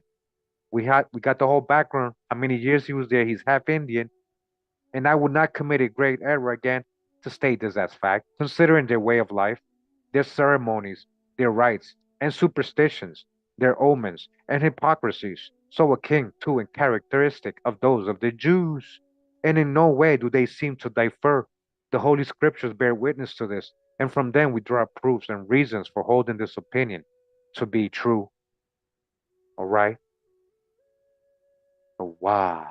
We got the whole background, how many years he was there. He's half Indian, and I would not commit a great error again to state this as fact, considering their way of life, their ceremonies, their rites, and superstitions, their omens and hypocrisies, so akin to and characteristic of those of the Jews. And in no way do they seem to differ. The Holy Scriptures bear witness to this, and from them we draw proofs and reasons for holding this opinion to be true. All right? Oh, wow.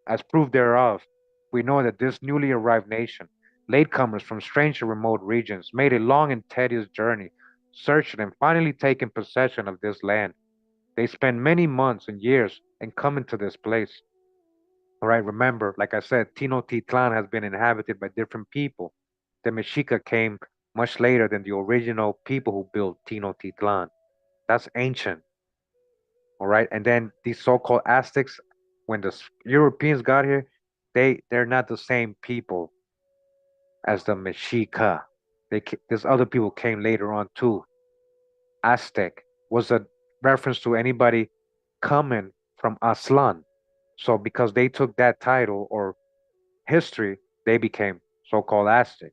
As proof thereof, we know that this newly arrived nation, latecomers from strange and remote regions, made a long and tedious journey, searching and finally taking possession of this land. They spent many months and years in coming to this place. All right, remember, like I said, Tenochtitlan has been inhabited by different people. The Mexica came much later than the original people who built Tenochtitlan. That's ancient. All right, and then these so-called Aztecs, when the Europeans got here, they're not the same people as the Mexica. These other people came later on too. Aztec was a reference to anybody coming from Aslan. So because they took that title or history, they became so-called Aztec.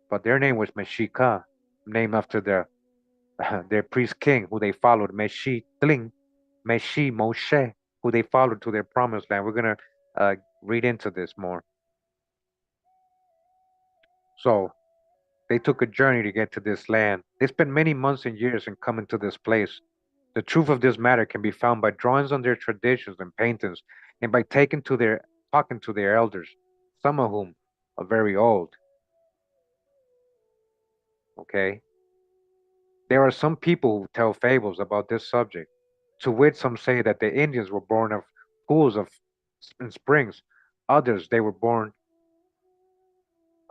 But their name was Mexica, named after their priest king who they followed, Mexitlin, Meshi Moshe, who they followed to their promised land. We're gonna read into this more. So they took a journey to get to this land. They spent many months and years in coming to this place. The truth of this matter can be found by drawings on their traditions and paintings, and by talking to their elders, some of whom are very old. Okay, there are some people who tell fables about this subject. To wit, some say that the Indians were born of pools and springs. Others they were born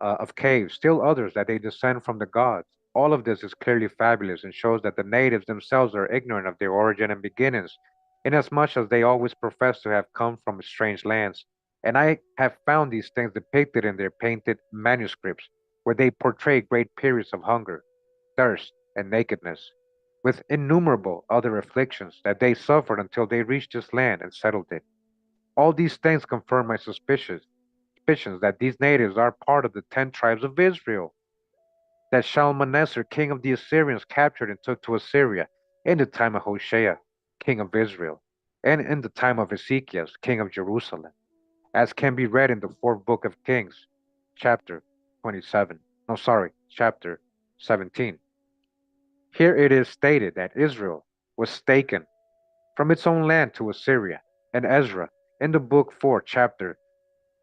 of caves. Still others that they descend from the gods. All of this is clearly fabulous and shows that the natives themselves are ignorant of their origin and beginnings, inasmuch as they always profess to have come from strange lands. And I have found these things depicted in their painted manuscripts, where they portray great periods of hunger, thirst, and nakedness, with innumerable other afflictions that they suffered until they reached this land and settled it. All these things confirm my suspicions that these natives are part of the 10 tribes of Israel, that Shalmaneser, king of the Assyrians, captured and took to Assyria in the time of Hoshea, king of Israel, and in the time of Ezekiel, king of Jerusalem, as can be read in the fourth book of Kings, chapter 27. No, sorry, chapter 17. Here it is stated that Israel was taken from its own land to Assyria, and Ezra, in the book 4, chapter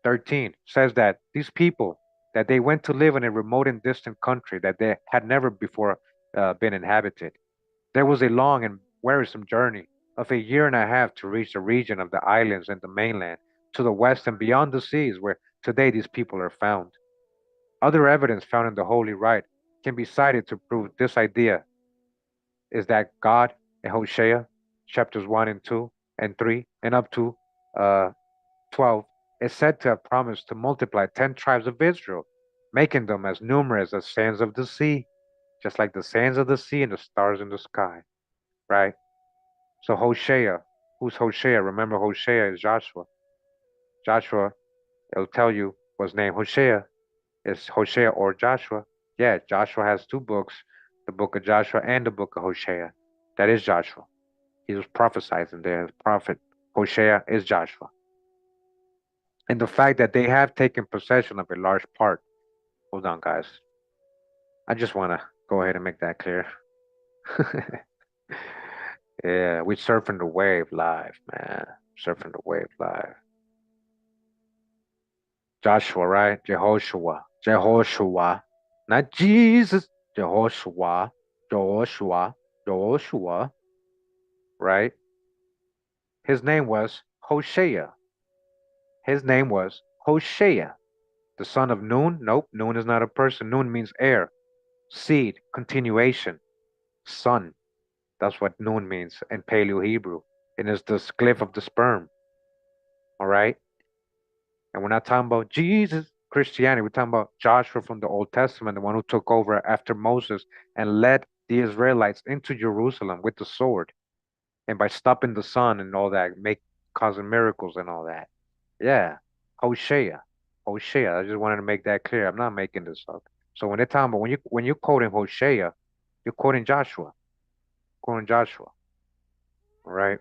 13, says that these people, that they went to live in a remote and distant country that they had never before been inhabited. There was a long and wearisome journey of a year and a half to reach the region of the islands and the mainland to the west and beyond the seas where today these people are found. Other evidence found in the Holy Writ can be cited to prove this idea is that God in Hosea chapters 1 and 2 and 3 and up to uh, 12 is said to have promised to multiply 10 tribes of Israel, making them as numerous as sands of the sea, just like the sands of the sea and the stars in the sky, right? So Hosea, who's Hosea? Remember, Hosea is Joshua. Joshua, it'll tell you, was named Hosea. Is Hosea or Joshua? Yeah, Joshua has two books, the book of Joshua and the book of Hosea. That is Joshua. He was prophesizing there. The prophet Hosea is Joshua. And the fact that they have taken possession of a large part. Hold on, guys. I just want to go ahead and make that clear. Yeah, we surfing the wave live, man. Surfing the wave live. Joshua, right? Jehoshua. Jehoshua. Not Jesus. Jehoshua. Joshua. Joshua. Right? His name was Hosea. His name was Hosea. The son of Nun? Nope, Nun is not a person. Nun means heir, seed, continuation, son. That's what Nun means in Paleo Hebrew. And it's the glyph of the sperm. All right? And we're not talking about Jesus, Christianity. We're talking about Joshua from the Old Testament, the one who took over after Moses and led the Israelites into Jerusalem with the sword. And by stopping the sun and all that, causing miracles and all that. Yeah. Hosea. Hosea. I just wanted to make that clear. I'm not making this up. So when they're talking about when you're quoting Hosea, you're quoting Joshua. Quoting Joshua. All right.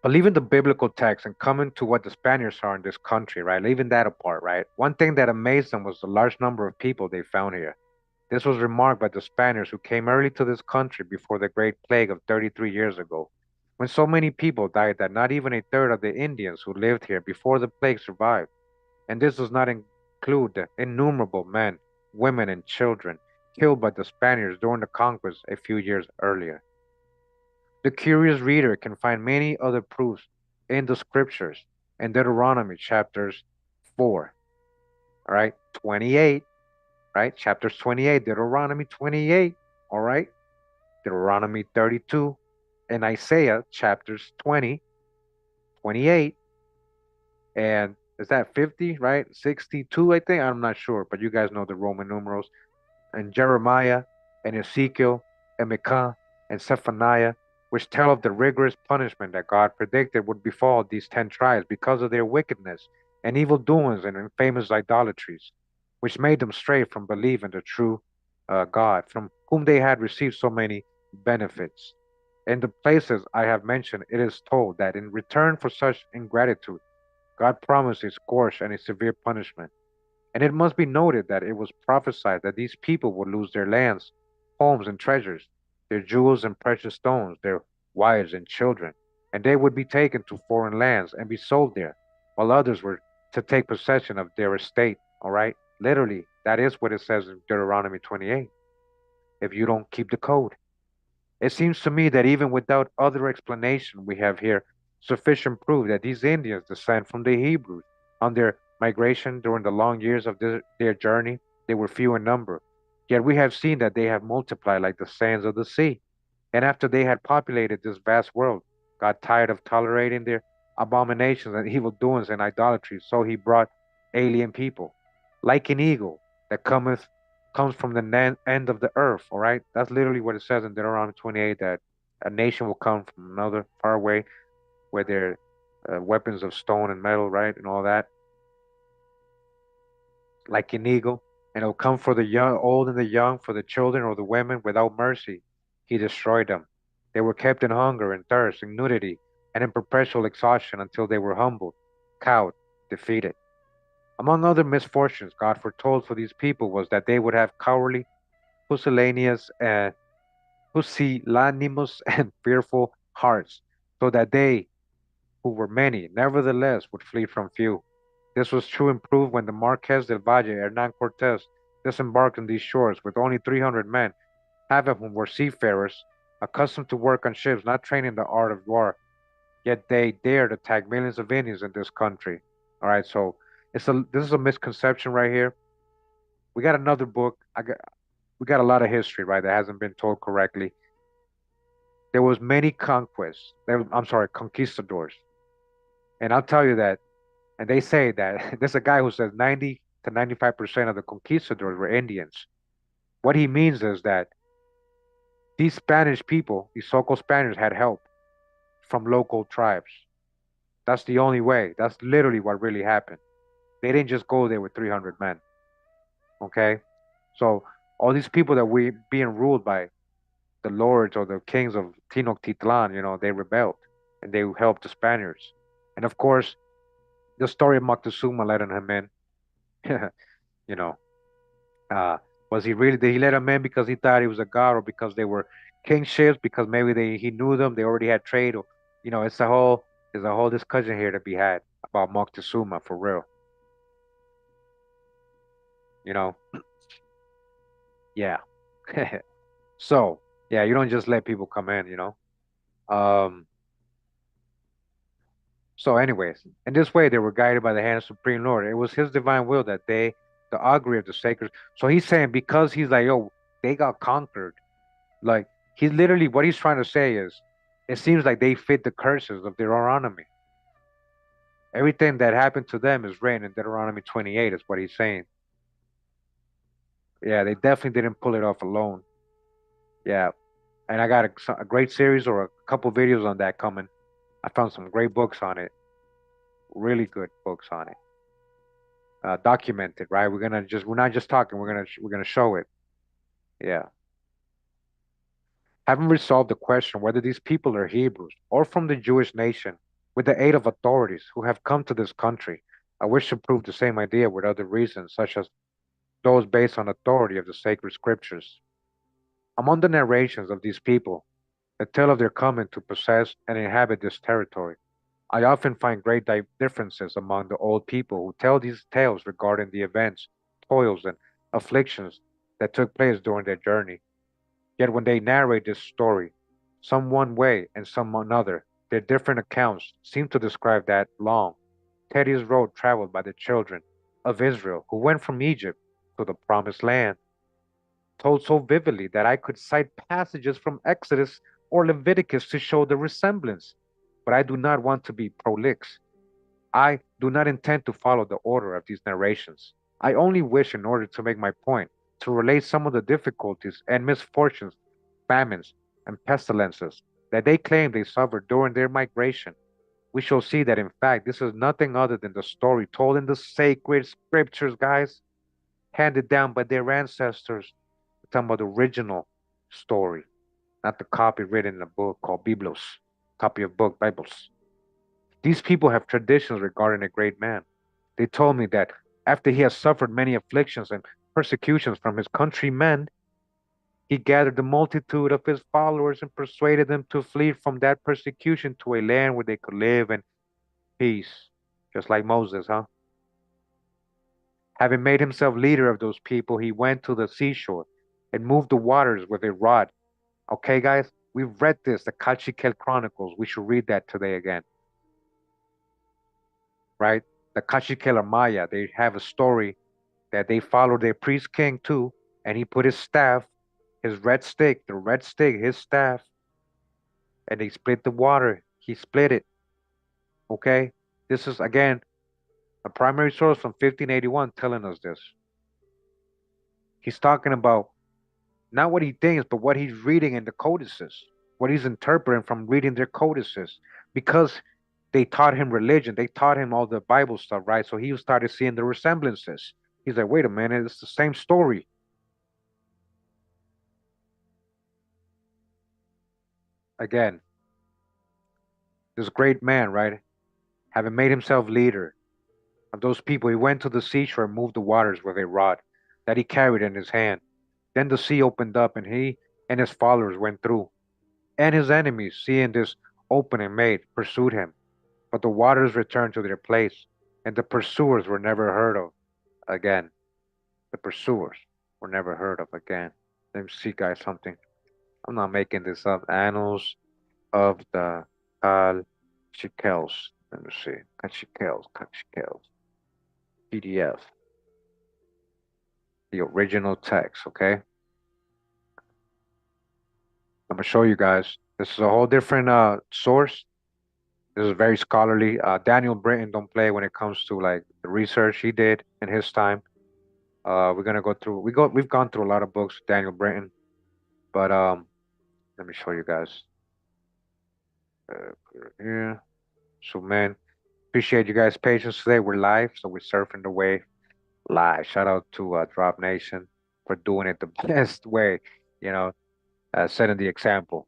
But leaving the biblical text and coming to what the Spaniards are in this country, right? Leaving that apart, right? One thing that amazed them was the large number of people they found here. This was remarked by the Spaniards who came early to this country before the Great Plague of 33 years ago, when so many people died that not even a third of the Indians who lived here before the plague survived. And this does not include the innumerable men, women, and children killed by the Spaniards during the conquest a few years earlier. The curious reader can find many other proofs in the scriptures in Deuteronomy chapters 4, all right, 28, right? Chapters 28, Deuteronomy 28, all right? Deuteronomy 32, and Isaiah chapters 20, 28, and is that 50, right? 62, I think. I'm not sure, but you guys know the Roman numerals. And Jeremiah and Ezekiel and Micah and Zephaniah, which tell of the rigorous punishment that God predicted would befall these 10 tribes because of their wickedness and evil doings and infamous idolatries, which made them stray from belief in the true God, from whom they had received so many benefits. In the places I have mentioned, it is told that in return for such ingratitude, God promised a scourge and a severe punishment. And it must be noted that it was prophesied that these people would lose their lands, homes, and treasures. their jewels and precious stones, their wives and children, and they would be taken to foreign lands and be sold there, while others were to take possession of their estate. All right? Literally, that is what it says in Deuteronomy 28, if you don't keep the code. It seems to me that even without other explanation, we have here sufficient proof that these Indians descend from the Hebrews. On their migration during the long years of their journey, they were few in number. Yet we have seen that they have multiplied like the sands of the sea. And after they had populated this vast world, got tired of tolerating their abominations and evil doings and idolatry, so he brought alien people, like an eagle that comes from the end of the earth. All right, that's literally what it says in Deuteronomy 28, that a nation will come from another far away, where their weapons of stone and metal, right, and all that, like an eagle, and it'll come for the young, old and the young, for the children or the women without mercy. He destroyed them. They were kept in hunger and thirst, in nudity, and in perpetual exhaustion until they were humbled, cowed, defeated. Among other misfortunes God foretold for these people was that they would have cowardly, pusillanimous, pusillanimous and fearful hearts, so that they, who were many, nevertheless would flee from few. This was true and proved when the Marquez del Valle, Hernan Cortes, disembarked on these shores with only 300 men, half of whom were seafarers, accustomed to work on ships, not trained in the art of war. Yet they dared attack millions of Indians in this country. All right, so this is a misconception right here. We got another book. We got a lot of history, right, that hasn't been told correctly. There was many conquests. I'm sorry, conquistadors, and I'll tell you that. And they say that there's a guy who says 90 to 95% of the conquistadors were Indians. What he means is that these Spanish people, these so-called Spaniards, had help from local tribes. That's the only way. That's literally what really happened. They didn't just go there with 300 men. Okay, so all these people that we being ruled by the lords or the kings of Tenoctitlan, they rebelled and they helped the Spaniards. And of course, the story of Moctezuma letting him in, you know, uh, was he really, did he let him in because he thought he was a god, or because they were kingships, because maybe he knew them, they already had trade, or, there's a whole discussion here to be had about Moctezuma for real, you know? Yeah. So, yeah, you don't just let people come in. Um, So, anyways, in this way, they were guided by the hand of Supreme Lord. It was His divine will that the augury of the sacred. So he's saying, because he's like, yo, they got conquered. Like, he's literally, what he's trying to say is, it seems like they fit the curses of Deuteronomy. Everything that happened to them is written in Deuteronomy 28, is what he's saying. Yeah, they definitely didn't pull it off alone. Yeah, and I got a great series or a couple videos on that coming. I found some great books on it, really good books on it. Documented, right? We're not just talking. We're gonna show it. Yeah. Having resolved the question whether these people are Hebrews or from the Jewish nation, with the aid of authorities who have come to this country, I wish to prove the same idea with other reasons, such as those based on authority of the sacred scriptures. Among the narrations of these people that tell of their coming to possess and inhabit this territory, I often find great differences among the old people who tell these tales regarding the events, toils, and afflictions that took place during their journey. Yet when they narrate this story, some one way and some another, their different accounts seem to describe that long, tedious road traveled by the children of Israel who went from Egypt to the promised land, told so vividly that I could cite passages from Exodus or Leviticus to show the resemblance. But I do not want to be prolix. I do not intend to follow the order of these narrations. I only wish, in order to make my point, to relate some of the difficulties and misfortunes, famines, and pestilences that they claim they suffered during their migration. We shall see that, in fact, this is nothing other than the story told in the sacred scriptures, guys, handed down by their ancestors. We're talking about the original story, not the copy written in a book called Biblos, copy of book Bibles. These people have traditions regarding a great man. They told me that after he has suffered many afflictions and persecutions from his countrymen, He gathered the multitude of his followers and persuaded them to flee from that persecution to a land where they could live in peace, just like Moses, huh? Having made himself leader of those people, he went to the seashore and moved the waters with a rod. Okay, guys, we've read this, the Cachiquel Chronicles. We should read that today again, right? The Cachiquel are Maya. They have a story that they followed their priest king too, and he put his staff, his red stick, the red stick, his staff, and they split the water. He split it. Okay, this is again a primary source from 1581 telling us this. He's talking about not what he thinks, but what he's reading in the codices, what he's interpreting from reading their codices, because they taught him religion, they taught him all the Bible stuff, right? So he started seeing the resemblances. He's like, wait a minute, it's the same story. Again, this great man, right, having made himself leader of those people, he went to the seashore and moved the waters with a rod that he carried in his hand. Then the sea opened up, and he and his followers went through. And his enemies, seeing this opening made, pursued him. But the waters returned to their place, and the pursuers were never heard of again. The pursuers were never heard of again. Let me see, guys, something. I'm not making this up. Annals of the Cachiquels. Let me see. Cachiquels. PDF. The original text, okay? I'm gonna show you guys. This is a whole different source. This is very scholarly. Daniel Britton don't play when it comes to like the research he did in his time. We're gonna go through. We've gone through a lot of books, Daniel Britton, but let me show you guys. Put it here. So man, appreciate you guys' patience today. We're live, so we're surfing the wave live. Shout out to Drop Nation for doing it the best way. You know, setting the example.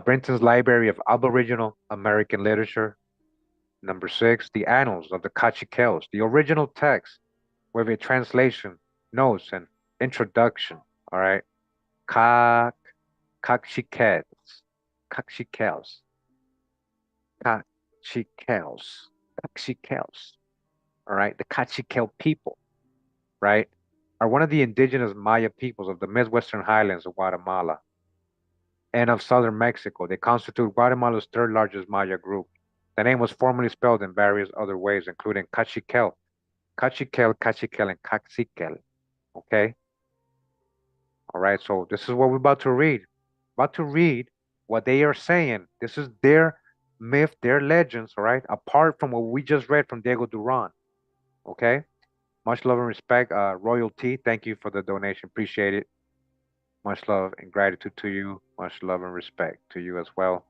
Brinton's Library of Aboriginal American Literature. Number 6, the Annals of the Cachiquels, the original text with a translation, notes, and introduction. All right. Ca Cachiquels. Cachiquels. Cachiquels. Cachiquels. All right. The Cachiquel people, right, are one of the indigenous Maya peoples of the Midwestern highlands of Guatemala and of southern Mexico. They constitute Guatemala's third largest Maya group. The name was formerly spelled in various other ways, including Cachiquel, Cachiquel, and Caciquel. Okay? All right, so this is what we're about to read. About to read what they are saying. This is their myth, their legends, all right? Apart from what we just read from Diego Duran. Okay? Much love and respect. Royalty, thank you for the donation. Appreciate it. Much love and gratitude to you. Much love and respect to you as well.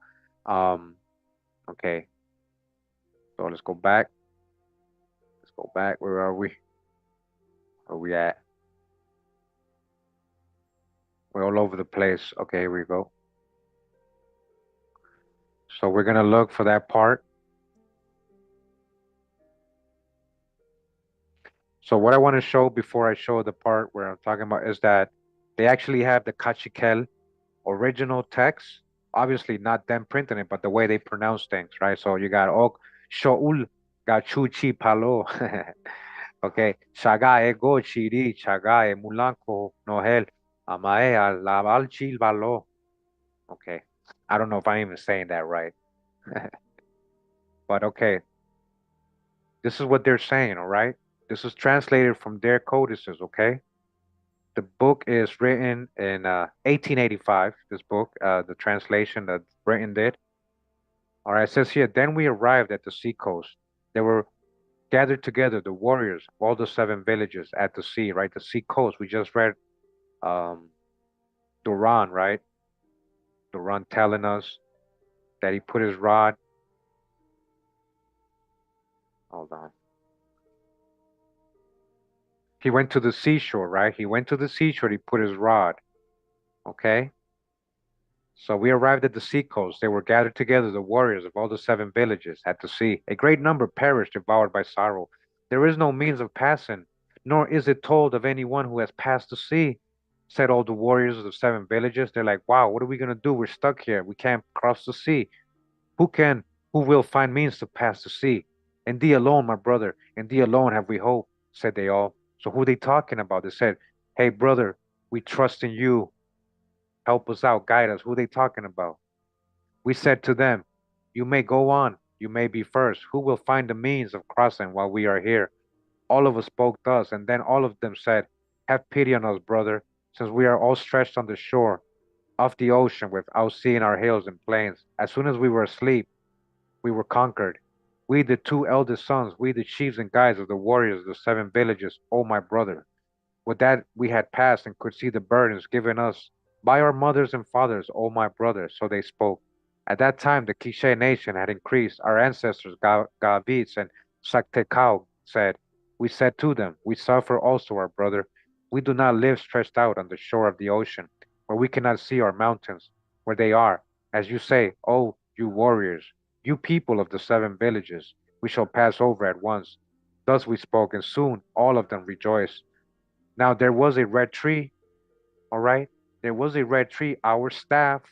Um, okay, so let's go back. Let's go back. Where are we? Where are we at? We're all over the place. Okay, here we go. So we're gonna look for that part. So what I want to show before I show the part where I'm talking about is that they actually have the Cachiquel original text. Obviously not them printing it, but the way they pronounce things, right? So you got Ok Shoul Gachuchi Palo. Okay. Shagae Go Chiri Chagae Mulanko Nohel Amae Laval Chilvalo. Okay. I don't know if I'm even saying that right. But okay. This is what they're saying, all right? This is translated from their codices, okay? The book is written in 1885, this book, the translation that Britain did. All right, it says here, then we arrived at the seacoast. There were gathered together the warriors of all the 7 villages at the sea, right? The sea coast. We just read um, Duran, right? Duran telling us that he put his rod. Hold on. He went to the seashore, right? He went to the seashore. He put his rod. Okay. So we arrived at the seacoast. They were gathered together, the warriors of all the 7 villages at the sea. A great number perished, devoured by sorrow. There is no means of passing, nor is it told of any one who has passed the sea. said all the warriors of the seven villages. They're like, wow, what are we gonna do? We're stuck here. We can't cross the sea. Who can, who will find means to pass the sea? In thee alone, my brother, in thee alone have we hope, said they all. So who they talking about? They said, hey, brother, we trust in you. Help us out, guide us. Who they talking about? We said to them, you may go on, you may be first. Who will find the means of crossing while we are here? All of us spoke thus, and then all of them said, have pity on us, brother, since we are all stretched on the shore of the ocean without seeing our hills and plains. As soon as we were asleep, we were conquered. We, the two eldest sons, we, the chiefs and guides of the warriors of the seven villages, O my brother. Would that we had passed and could see the burdens given us by our mothers and fathers, O my brother. So they spoke. At that time, the Quiche nation had increased. Our ancestors, Gavits and Saktekau, said, we said to them, we suffer also, our brother. We do not live stretched out on the shore of the ocean, where we cannot see our mountains, where they are. As you say, O you warriors, you people of the seven villages, we shall pass over at once. Thus we spoke, and soon all of them rejoiced. Now there was a red tree, all right? There was a red tree, our staff,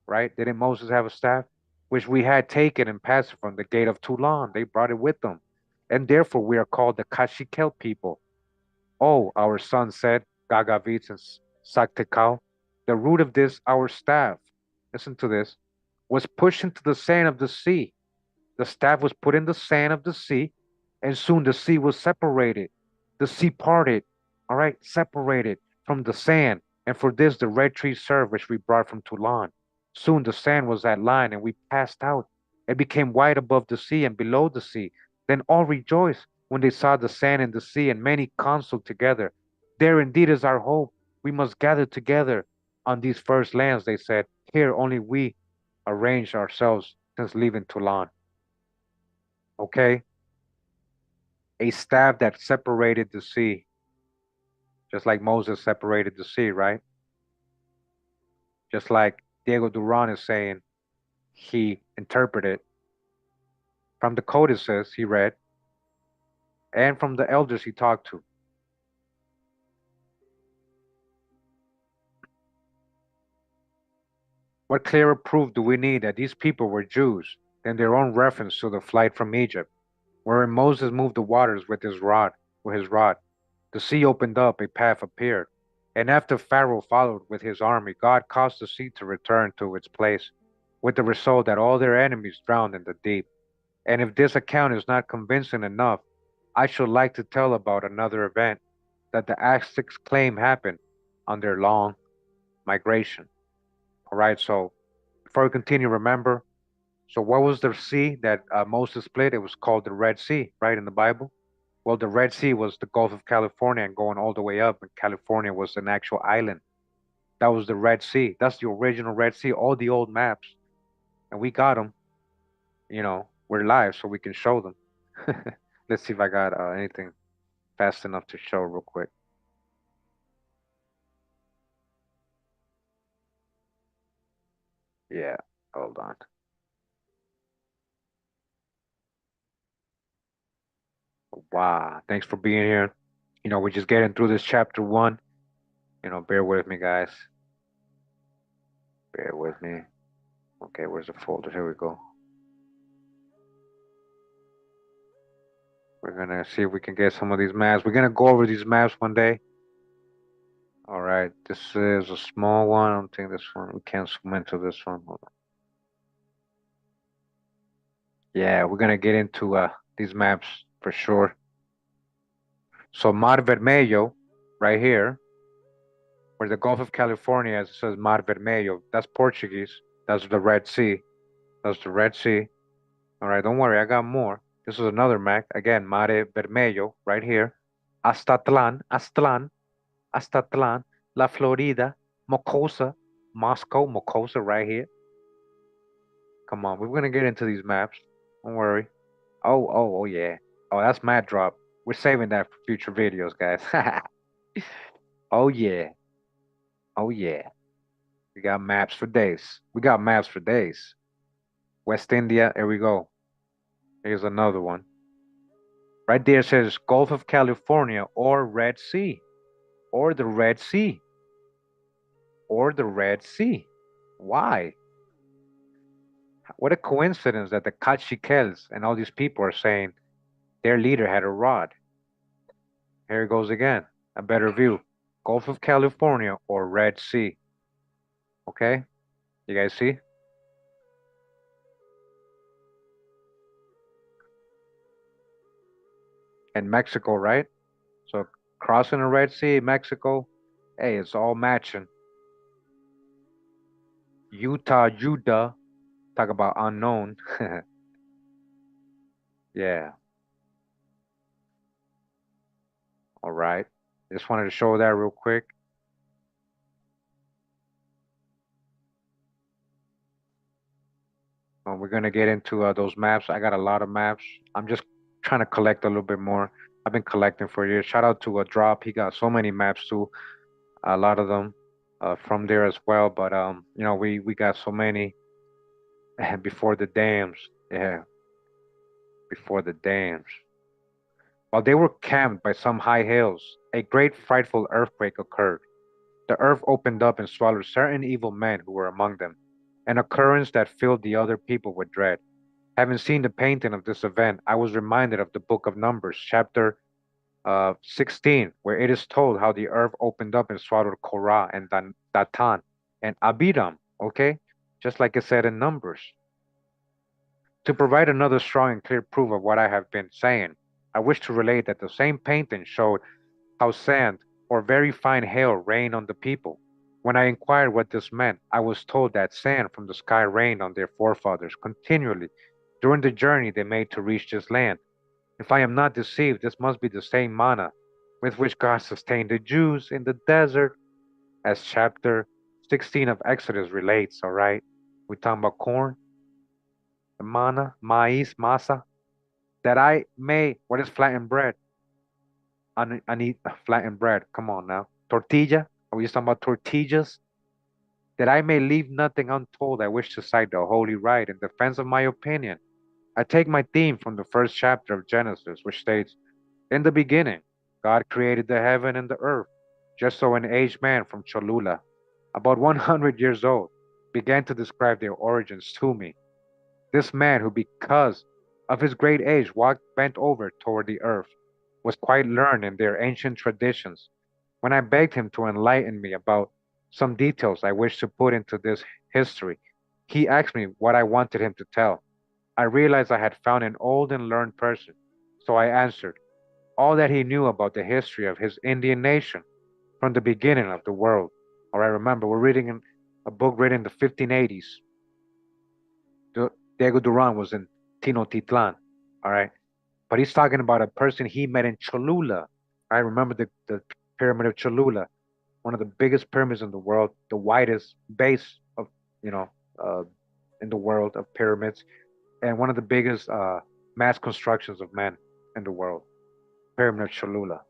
right? Didn't Moses have a staff? Which we had taken and passed from the gate of Toulon. They brought it with them. And therefore we are called the Kashikel people. Oh, our son said, Gagavits and Saktekal, the root of this, our staff, listen to this, was pushed into the sand of the sea. The staff was put in the sand of the sea, and soon the sea was separated. The sea parted, all right, separated from the sand. And for this the red tree served, which we brought from Toulon. Soon the sand was at line, and we passed out. It became white above the sea and below the sea. Then all rejoiced when they saw the sand and the sea, and many counseled together. There indeed is our hope. We must gather together on these first lands, they said. Here only we arranged ourselves since leaving Toulon. Okay? A staff that separated the sea, just like Moses separated the sea, right? Just like Diego Duran is saying, he interpreted from the codices he read and from the elders he talked to. What clearer proof do we need that these people were Jews than their own reference to the flight from Egypt, wherein Moses moved the waters with his rod. The sea opened up, a path appeared, and after Pharaoh followed with his army, God caused the sea to return to its place, with the result that all their enemies drowned in the deep. And if this account is not convincing enough, I should like to tell about another event that the Aztecs claim happened on their long migration. All right, so before we continue, remember, so what was the sea that Moses split? It was called the Red Sea, right, in the Bible? Well, the Red Sea was the Gulf of California and going all the way up, and California was an actual island. That was the Red Sea. That's the original Red Sea, all the old maps. And we got them, we're live, so we can show them. Let's see if I got anything fast enough to show real quick. Yeah, hold on. Wow, thanks for being here. We're just getting through this chapter one. Bear with me, guys. Bear with me. Okay, where's the folder? Here we go. We're gonna see if we can get some of these maps. We're gonna go over these maps one day. All right, this is a small one. I don't think this one, we can't zoom into this one. Hold on. Yeah, we're gonna get into these maps for sure. So Mar Vermelho, right here, where the Gulf of California, as it says Mar Vermelho, that's Portuguese. That's the Red Sea. That's the Red Sea. All right, don't worry, I got more. This is another map. Again, Mare Vermelho, right here. Aztlan, La Florida, Mocosa, Moscow, Mocosa, right here. Come on, we're gonna get into these maps. Don't worry. Oh, yeah. Oh, that's mad drop. We're saving that for future videos, guys. Oh yeah. Oh yeah. We got maps for days. We got maps for days. West India, here we go. Here's another one. Right there says Gulf of California or Red Sea or the Red Sea. or the Red Sea. Why? What a coincidence that the Caciques and all these people are saying their leader had a rod. Here it goes again. A better view. Gulf of California or Red Sea. Okay? You guys see? And Mexico, right? So crossing the Red Sea, Mexico, hey, it's all matching. Utah, Judah, talk about unknown. Yeah, all right. Just wanted to show that real quick. We're gonna get into those maps. I got a lot of maps. I'm just trying to collect a little bit more. I've been collecting for years. Shout out to a Drop. He got so many maps too. A lot of them from there as well. But we got so many before the dams. Yeah, before the dams. While they were camped by some high hills, a great frightful earthquake occurred. The earth opened up and swallowed certain evil men who were among them, an occurrence that filled the other people with dread. Having seen the painting of this event, I was reminded of the book of Numbers, chapter 16, where it is told how the earth opened up and swallowed Korah and Datan and Abiram, okay? Just like it said in Numbers. To provide another strong and clear proof of what I have been saying, I wish to relate that the same painting showed how sand or very fine hail rained on the people. When I inquired what this meant, I was told that sand from the sky rained on their forefathers continually during the journey they made to reach this land. If I am not deceived, this must be the same manna with which God sustained the Jews in the desert, as chapter 16 of Exodus relates, all right? We're talking about corn, the manna, maíz, masa, that I may, what is flattened bread? I need flattened bread. Come on now. Tortilla? Are we just talking about tortillas? That I may leave nothing untold, I wish to cite the Holy Right in defense of my opinion. I take my theme from the first chapter of Genesis, which states, in the beginning, God created the heaven and the earth. Just so an aged man from Cholula, about 100 years old, began to describe their origins to me. This man, who because of his great age walked bent over toward the earth, was quite learned in their ancient traditions. When I begged him to enlighten me about some details I wished to put into this history, he asked me what I wanted him to tell. I realized I had found an old and learned person, so I answered all that he knew about the history of his Indian nation from the beginning of the world. All right, remember, we're reading a book written in the 1580s. Diego Duran was in Tenoctitlan. All right, but he's talking about a person he met in Cholula. I remember the pyramid of Cholula, one of the biggest pyramids in the world, the widest base of, you know, uh, in the world of pyramids, and one of the biggest mass constructions of man in the world, pyramid of Cholula.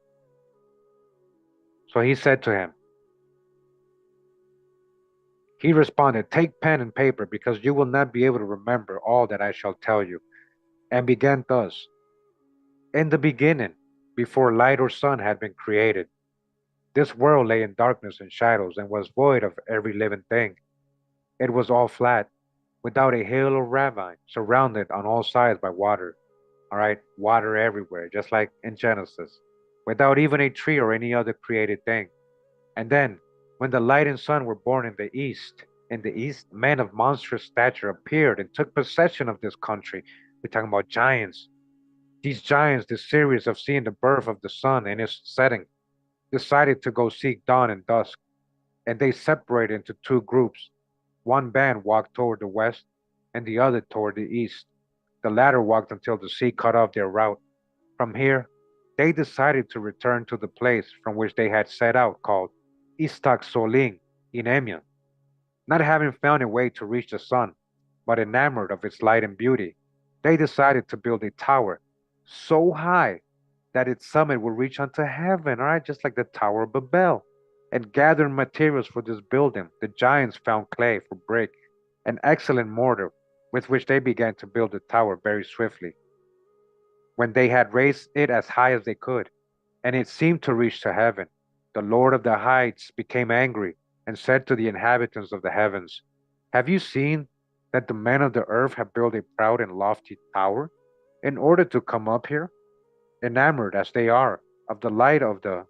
So he said to him, he responded, take pen and paper because you will not be able to remember all that I shall tell you. And began thus, in the beginning, before light or sun had been created, this world lay in darkness and shadows and was void of every living thing. It was all flat, without a hill or ravine, surrounded on all sides by water. All right, water everywhere, just like in Genesis, without even a tree or any other created thing. And then, when the light and sun were born in the east, men of monstrous stature appeared and took possession of this country. We're talking about giants. These giants, desirous of seeing the birth of the sun in its setting, decided to go seek dawn and dusk, and they separated into two groups. One band walked toward the west, and the other toward the east. The latter walked until the sea cut off their route. From here, they decided to return to the place from which they had set out, called Istak Soling in Emian. Not having found a way to reach the sun, but enamored of its light and beauty, they decided to build a tower so high that its summit would reach unto heaven, all right, just like the Tower of Babel. And gathering materials for this building, the giants found clay for brick, an excellent mortar with which they began to build the tower very swiftly. When they had raised it as high as they could, and it seemed to reach to heaven, the Lord of the heights became angry and said to the inhabitants of the heavens, have you seen that the men of the earth have built a proud and lofty tower in order to come up here, enamored as they are of the light of the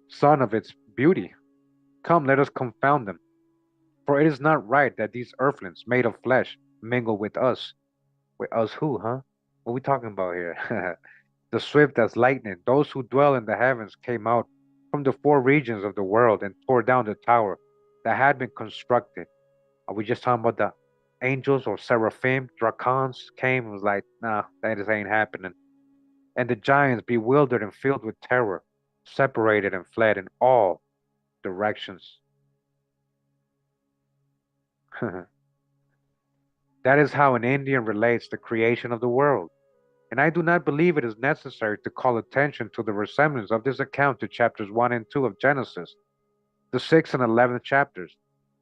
sun of its beauty? Come, let us confound them. For it is not right that these earthlings made of flesh mingle with us. With us who, huh? What are we talking about here? The swift as lightning, those who dwell in the heavens came out from the four regions of the world and tore down the tower that had been constructed. Are we just talking about the angels or seraphim? Dracons came and was like, nah, that just ain't happening. And the giants, bewildered and filled with terror, separated and fled in all directions. That is how an Indian relates the creation of the world. And I do not believe it is necessary to call attention to the resemblance of this account to chapters 1 and 2 of Genesis. The 6th and 11th chapters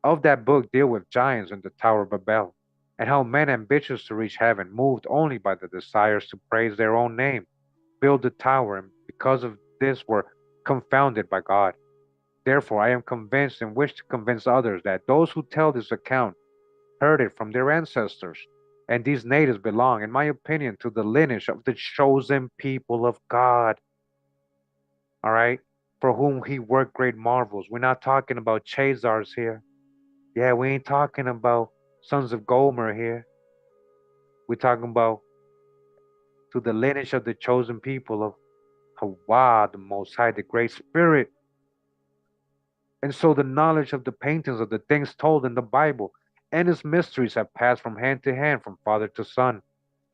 of that book deal with giants in the Tower of Babel, and how men ambitious to reach heaven, moved only by the desires to praise their own name, built the tower, and because of this were confounded by God. Therefore, I am convinced and wish to convince others that those who tell this account heard it from their ancestors. And these natives belong, in my opinion, to the lineage of the chosen people of God. All right? For whom he worked great marvels. We're not talking about Chazars here. Yeah, we ain't talking about sons of Gomer here. We're talking about to the lineage of the chosen people of Hawa, the Most High, the Great Spirit. And so the knowledge of the paintings of the things told in the Bible and its mysteries have passed from hand to hand, from father to son.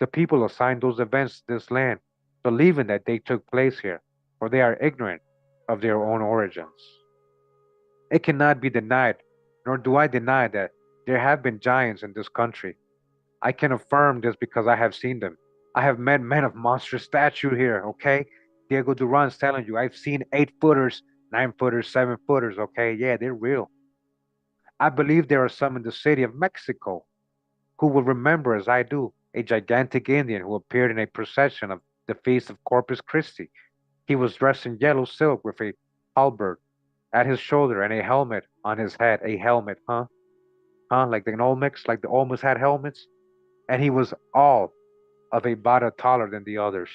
The people assigned those events to this land, believing that they took place here, for they are ignorant of their own origins. It cannot be denied, nor do I deny that there have been giants in this country. I can affirm this because I have seen them. I have met men of monstrous stature here, okay? Diego Duran's telling you, I've seen 8 footers, 9 footers, 7 footers, okay? Yeah, they're real. I believe there are some in the city of Mexico who will remember, as I do, a gigantic Indian who appeared in a procession of the feast of Corpus Christi. He was dressed in yellow silk with a halberd at his shoulder and a helmet on his head. A helmet, huh? Huh? Like the Olmecs, like the Olmecs had helmets? And he was all of a bada taller than the others.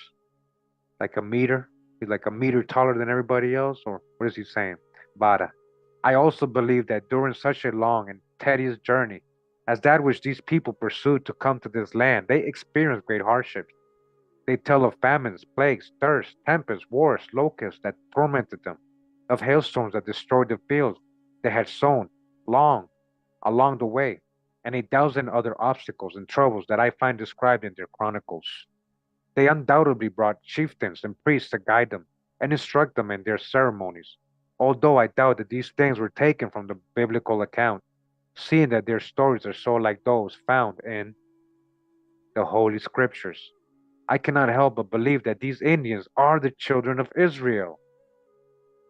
Like a meter. He's like a meter taller than everybody else, or what is he saying? Bada. I also believe that during such a long and tedious journey as that which these people pursued to come to this land, they experienced great hardships. They tell of famines, plagues, thirst, tempests, wars, locusts that tormented them, of hailstorms that destroyed the fields they had sown long along the way, and 1,000 other obstacles and troubles that I find described in their chronicles. They undoubtedly brought chieftains and priests to guide them and instruct them in their ceremonies, although I doubt that these things were taken from the biblical account, seeing that their stories are so like those found in the Holy Scriptures. I cannot help but believe that these Indians are the children of Israel,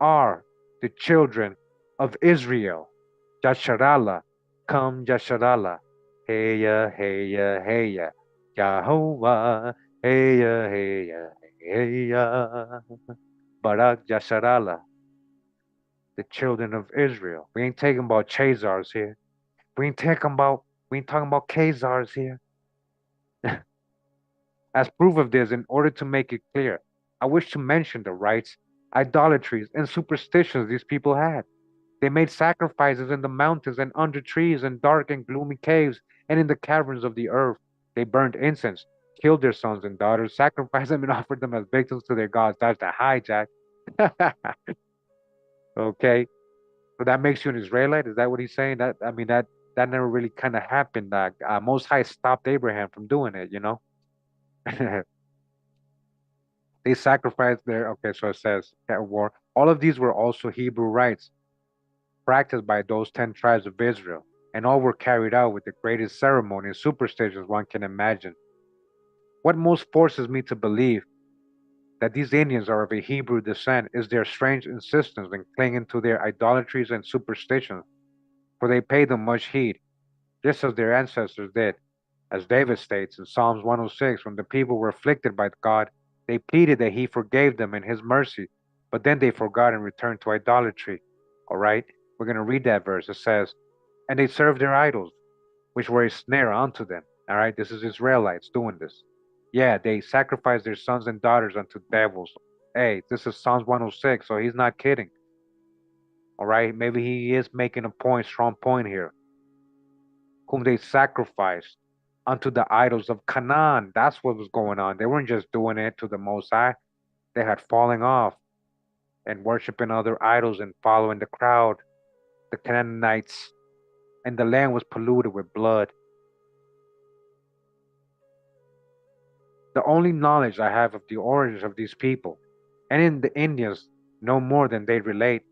are the children of Israel. Yasharala, come Yasharala, heya, heya, heya, Yahovah, heya, heya, heya, Barak Yasharala, the children of Israel. We ain't talking about Chazars here. We ain't talking about Khazars here. As proof of this, in order to make it clear, I wish to mention the rites, idolatries, and superstitions these people had. They made sacrifices in the mountains and under trees and dark and gloomy caves and in the caverns of the earth. They burned incense, killed their sons and daughters, sacrificed them, and offered them as victims to their gods. That's the hijack. Okay, so that makes you an Israelite. Is that what he's saying? That I mean that never really kind of happened. Most High stopped Abraham from doing it. They sacrificed their. Okay, so it says at war. All of these were also Hebrew rites practiced by those 10 tribes of Israel, and all were carried out with the greatest ceremony and superstitions one can imagine. What most forces me to believe that these Indians are of a Hebrew descent is their strange insistence in clinging to their idolatries and superstitions, for they pay them much heed, just as their ancestors did. As David states in Psalms 106, when the people were afflicted by God, they pleaded that he forgave them in his mercy, but then they forgot and returned to idolatry. All right? We're going to read that verse. It says, and they served their idols, which were a snare unto them. All right, this is Israelites doing this. Yeah, they sacrificed their sons and daughters unto devils. Hey, this is Psalms 106, so he's not kidding. All right, maybe he is making a point, strong point here. Whom they sacrificed unto the idols of Canaan. That's what was going on. They weren't just doing it to the Most High. They had fallen off and worshiping other idols and following the crowd, the Canaanites, and the land was polluted with blood. The only knowledge I have of the origins of these people, and in the Indians no more than they relate,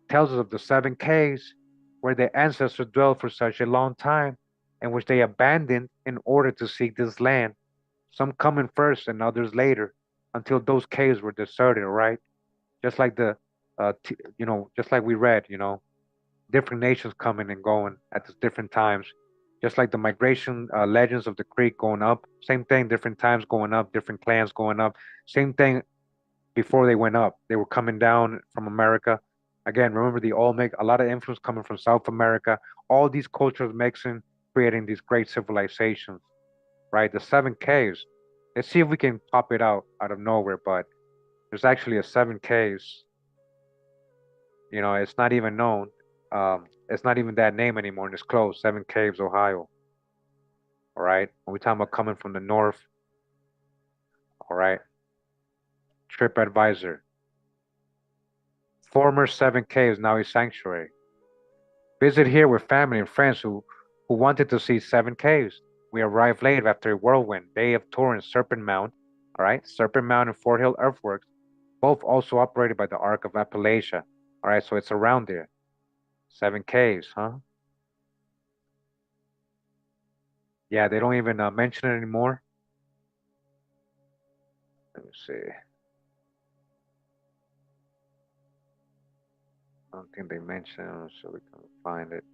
tells us of the 7 caves where their ancestors dwelt for such a long time, and which they abandoned in order to seek this land, some coming first and others later, until those caves were deserted, right? Just like just like we read, different nations coming and going at the different times. Just like the migration legends of the Creek going up, same thing, different times going up, different clans going up, same thing before they went up. They were coming down from America. Again, remember the all make a lot of influence coming from South America. All these cultures mixing, creating these great civilizations, right? The 7 caves. Let's see if we can pop it out of nowhere, but there's actually a 7 caves. It's not even known. It's not even that name anymore, and it's closed. 7 Caves, Ohio. All right. When we talking about coming from the north, all right. Trip Advisor. Former 7 Caves, now a sanctuary. Visit here with family and friends who wanted to see 7 caves. We arrived late after a whirlwind day of touring Serpent Mound. All right. Serpent Mound and Fort Hill Earthworks, both also operated by the Ark of Appalachia. All right. So it's around there. 7 caves, huh? Yeah, they don't even mention it anymore. Let me see. I don't think they mention it, so we can find it.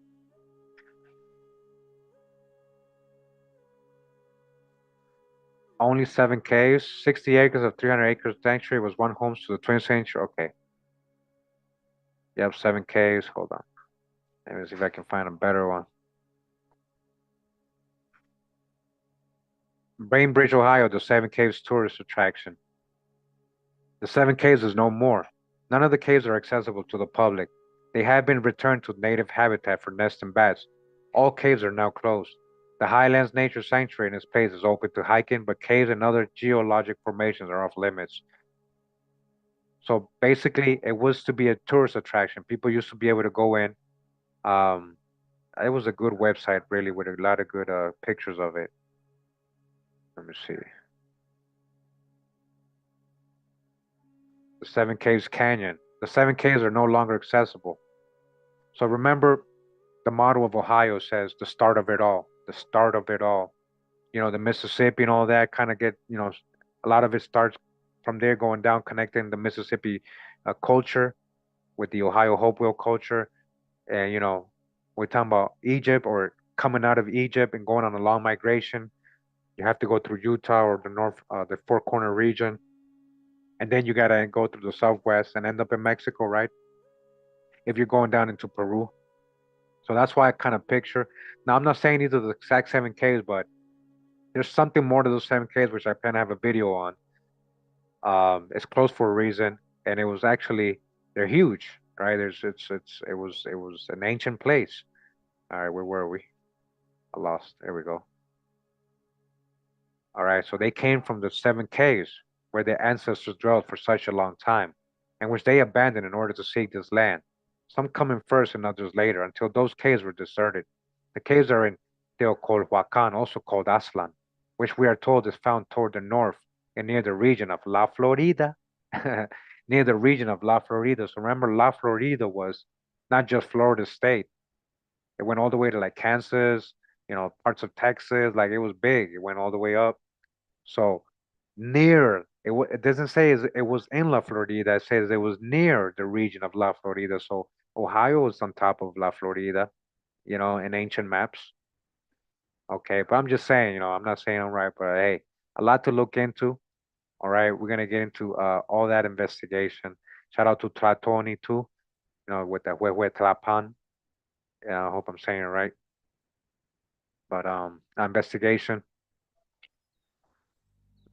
Only 7 caves, 60 acres of 300 acres sanctuary was one home to the twin sanctuary. Okay. Yep, 7 caves. Hold on. Let me see if I can find a better one. Bainbridge, Ohio, the 7 caves tourist attraction. The 7 caves is no more. None of the caves are accessible to the public. They have been returned to native habitat for nesting bats. All caves are now closed. The Highlands Nature Sanctuary in its place is open to hiking, but caves and other geologic formations are off limits. So basically, it was to be a tourist attraction. People used to be able to go in. Um, it was a good website, really, with a lot of good pictures of it. Let me see. The 7 Caves Canyon. The 7 caves are no longer accessible. So remember, the motto of Ohio says the start of it all. The start of it all. The Mississippi and all that kind of a lot of it starts from there going down, connecting the Mississippi culture with the Ohio Hopewell culture. And, we're talking about Egypt or coming out of Egypt and going on a long migration. You have to go through Utah or the Four Corner region. And then you got to go through the Southwest and end up in Mexico, right? If you're going down into Peru. So that's why I kind of picture. Now, I'm not saying these are the exact 7 caves, but there's something more to those 7 caves, which I plan to have a video on. It's closed for a reason, and it was actually they're huge, right? It was an ancient place. All right, where were we? I lost. There we go. All right, so they came from the 7 caves where their ancestors dwelt for such a long time, and which they abandoned in order to seek this land. Some coming first and others later, until those caves were deserted. The caves are in Teocolhuacan, also called Aslan, which we are told is found toward the north and near the region of La Florida. Near the region of La Florida. So remember, La Florida was not just Florida State. It went all the way to like Kansas, parts of Texas. Like it was big. It went all the way up. So near, it doesn't say it was in La Florida. It says it was near the region of La Florida. So Ohio is on top of La Florida, in ancient maps. Okay, but I'm just saying, I'm not saying I'm right, but hey, a lot to look into. All right, we're gonna get into all that investigation. Shout out to Tratoni too. with the Huehuetlapan. Yeah, I hope I'm saying it right. But investigation.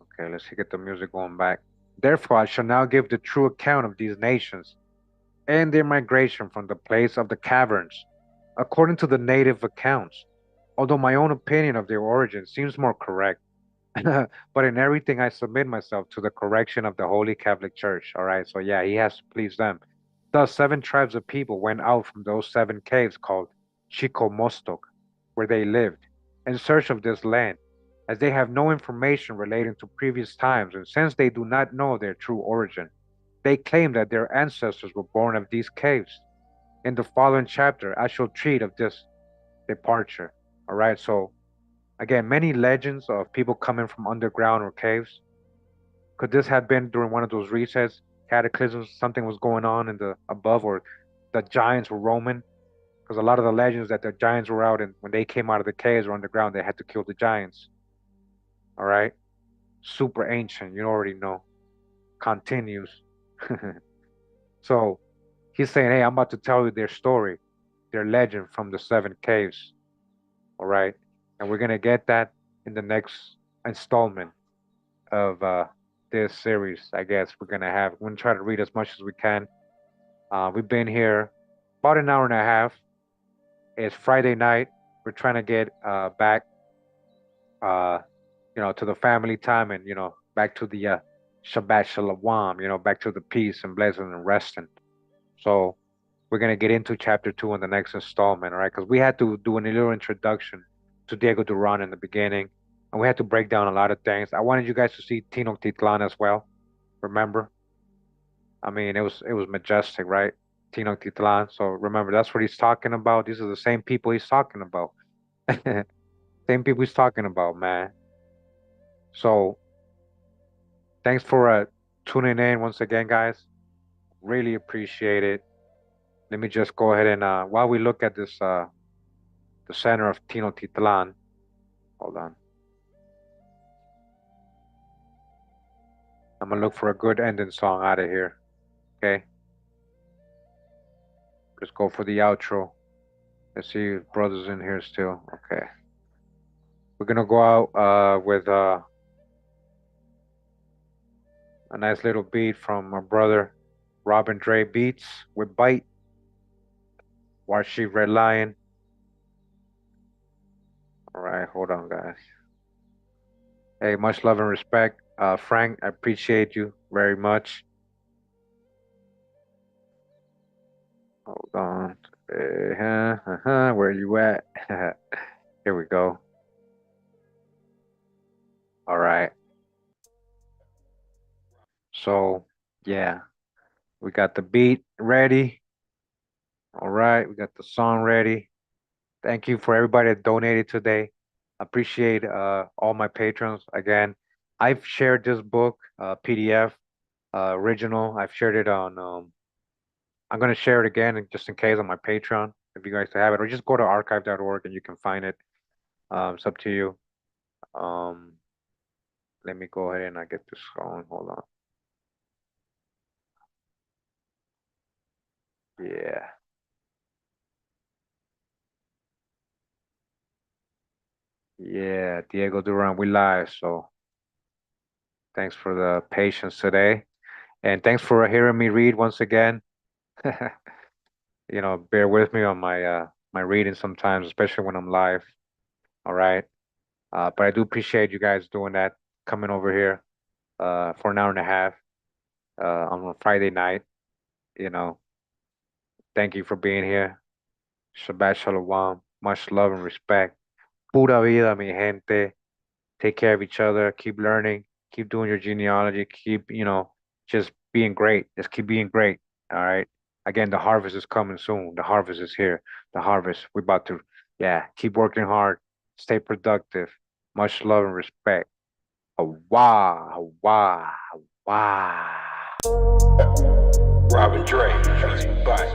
Okay, let's get the music going back. Therefore, I shall now give the true account of these nations and their migration from the place of the caverns, according to the native accounts, although my own opinion of their origin seems more correct. But in everything, I submit myself to the correction of the Holy Catholic Church. All right, so yeah, he has to please them. Thus, 7 tribes of people went out from those 7 caves called Chikomostok, where they lived, in search of this land, as they have no information relating to previous times, and since they do not know their true origin, they claim that their ancestors were born of these caves. In the following chapter, I shall treat of this departure. All right, so again, many legends of people coming from underground or caves. Could this have been during one of those resets, cataclysms? Something was going on in the above, or the giants were roaming? Because a lot of the legends that the giants were out, and when they came out of the caves or underground, they had to kill the giants. All right, super ancient. You already know. Continues. So he's saying, "Hey, I'm about to tell you their story, their legend from the 7 caves." All right, and we're gonna get that in the next installment of this series. I guess we're gonna try to read as much as we can. We've been here about an hour and a half. It's Friday night. We're trying to get back, uh, to the family time, and back to the Shabbat Shalom. Back to the peace and blessing and resting. So we're gonna get into chapter 2 in the next installment, all right? Because we had to do a little introduction to Diego Duran in the beginning, and we had to break down a lot of things. I wanted you guys to see Tenoctitlan as well. Remember? I mean, it was majestic, right? Tenoctitlan. So remember, that's what he's talking about. These are the same people he's talking about. Same people he's talking about, man. So thanks for tuning in once again, guys. Really appreciate it. Let me just go ahead and while we look at this the center of Tenochtitlan. Hold on. I'm gonna look for a good ending song out of here. Okay. Let's go for the outro. Let's see if brother's in here still. Okay. We're gonna go out with a nice little beat from my brother Robin Dre Beats with Bite. Warshi Red Lion. Alright, hold on guys. Hey, much love and respect. Frank, I appreciate you very much. Hold on. Where you at? Here we go. All right. So, yeah, we got the beat ready. All right, we got the song ready. Thank you for everybody that donated today. Appreciate all my patrons. Again, I've shared this book, PDF, original. I've shared it on I'm gonna share it again just in case on my Patreon if you guys have it, or just go to archive.org and you can find it. It's up to you. Um, Let me go ahead and I get this going. Hold on. Yeah. Yeah, Diego Duran, we live. So thanks for the patience today. And thanks for hearing me read once again. Bear with me on my reading sometimes, especially when I'm live. All right. But I do appreciate you guys doing that, coming over here for an hour and a half on a Friday night. You know, thank you for being here. Shabbat Shalom. Much love and respect. Pura vida, mi gente. Take care of each other. Keep learning. Keep doing your genealogy. Keep, just being great. Just keep being great. All right. Again, the harvest is coming soon. The harvest is here. The harvest. We're about to, yeah, keep working hard. Stay productive. Much love and respect. Hawa, Hawa, Hawa. Robin Dre, bye.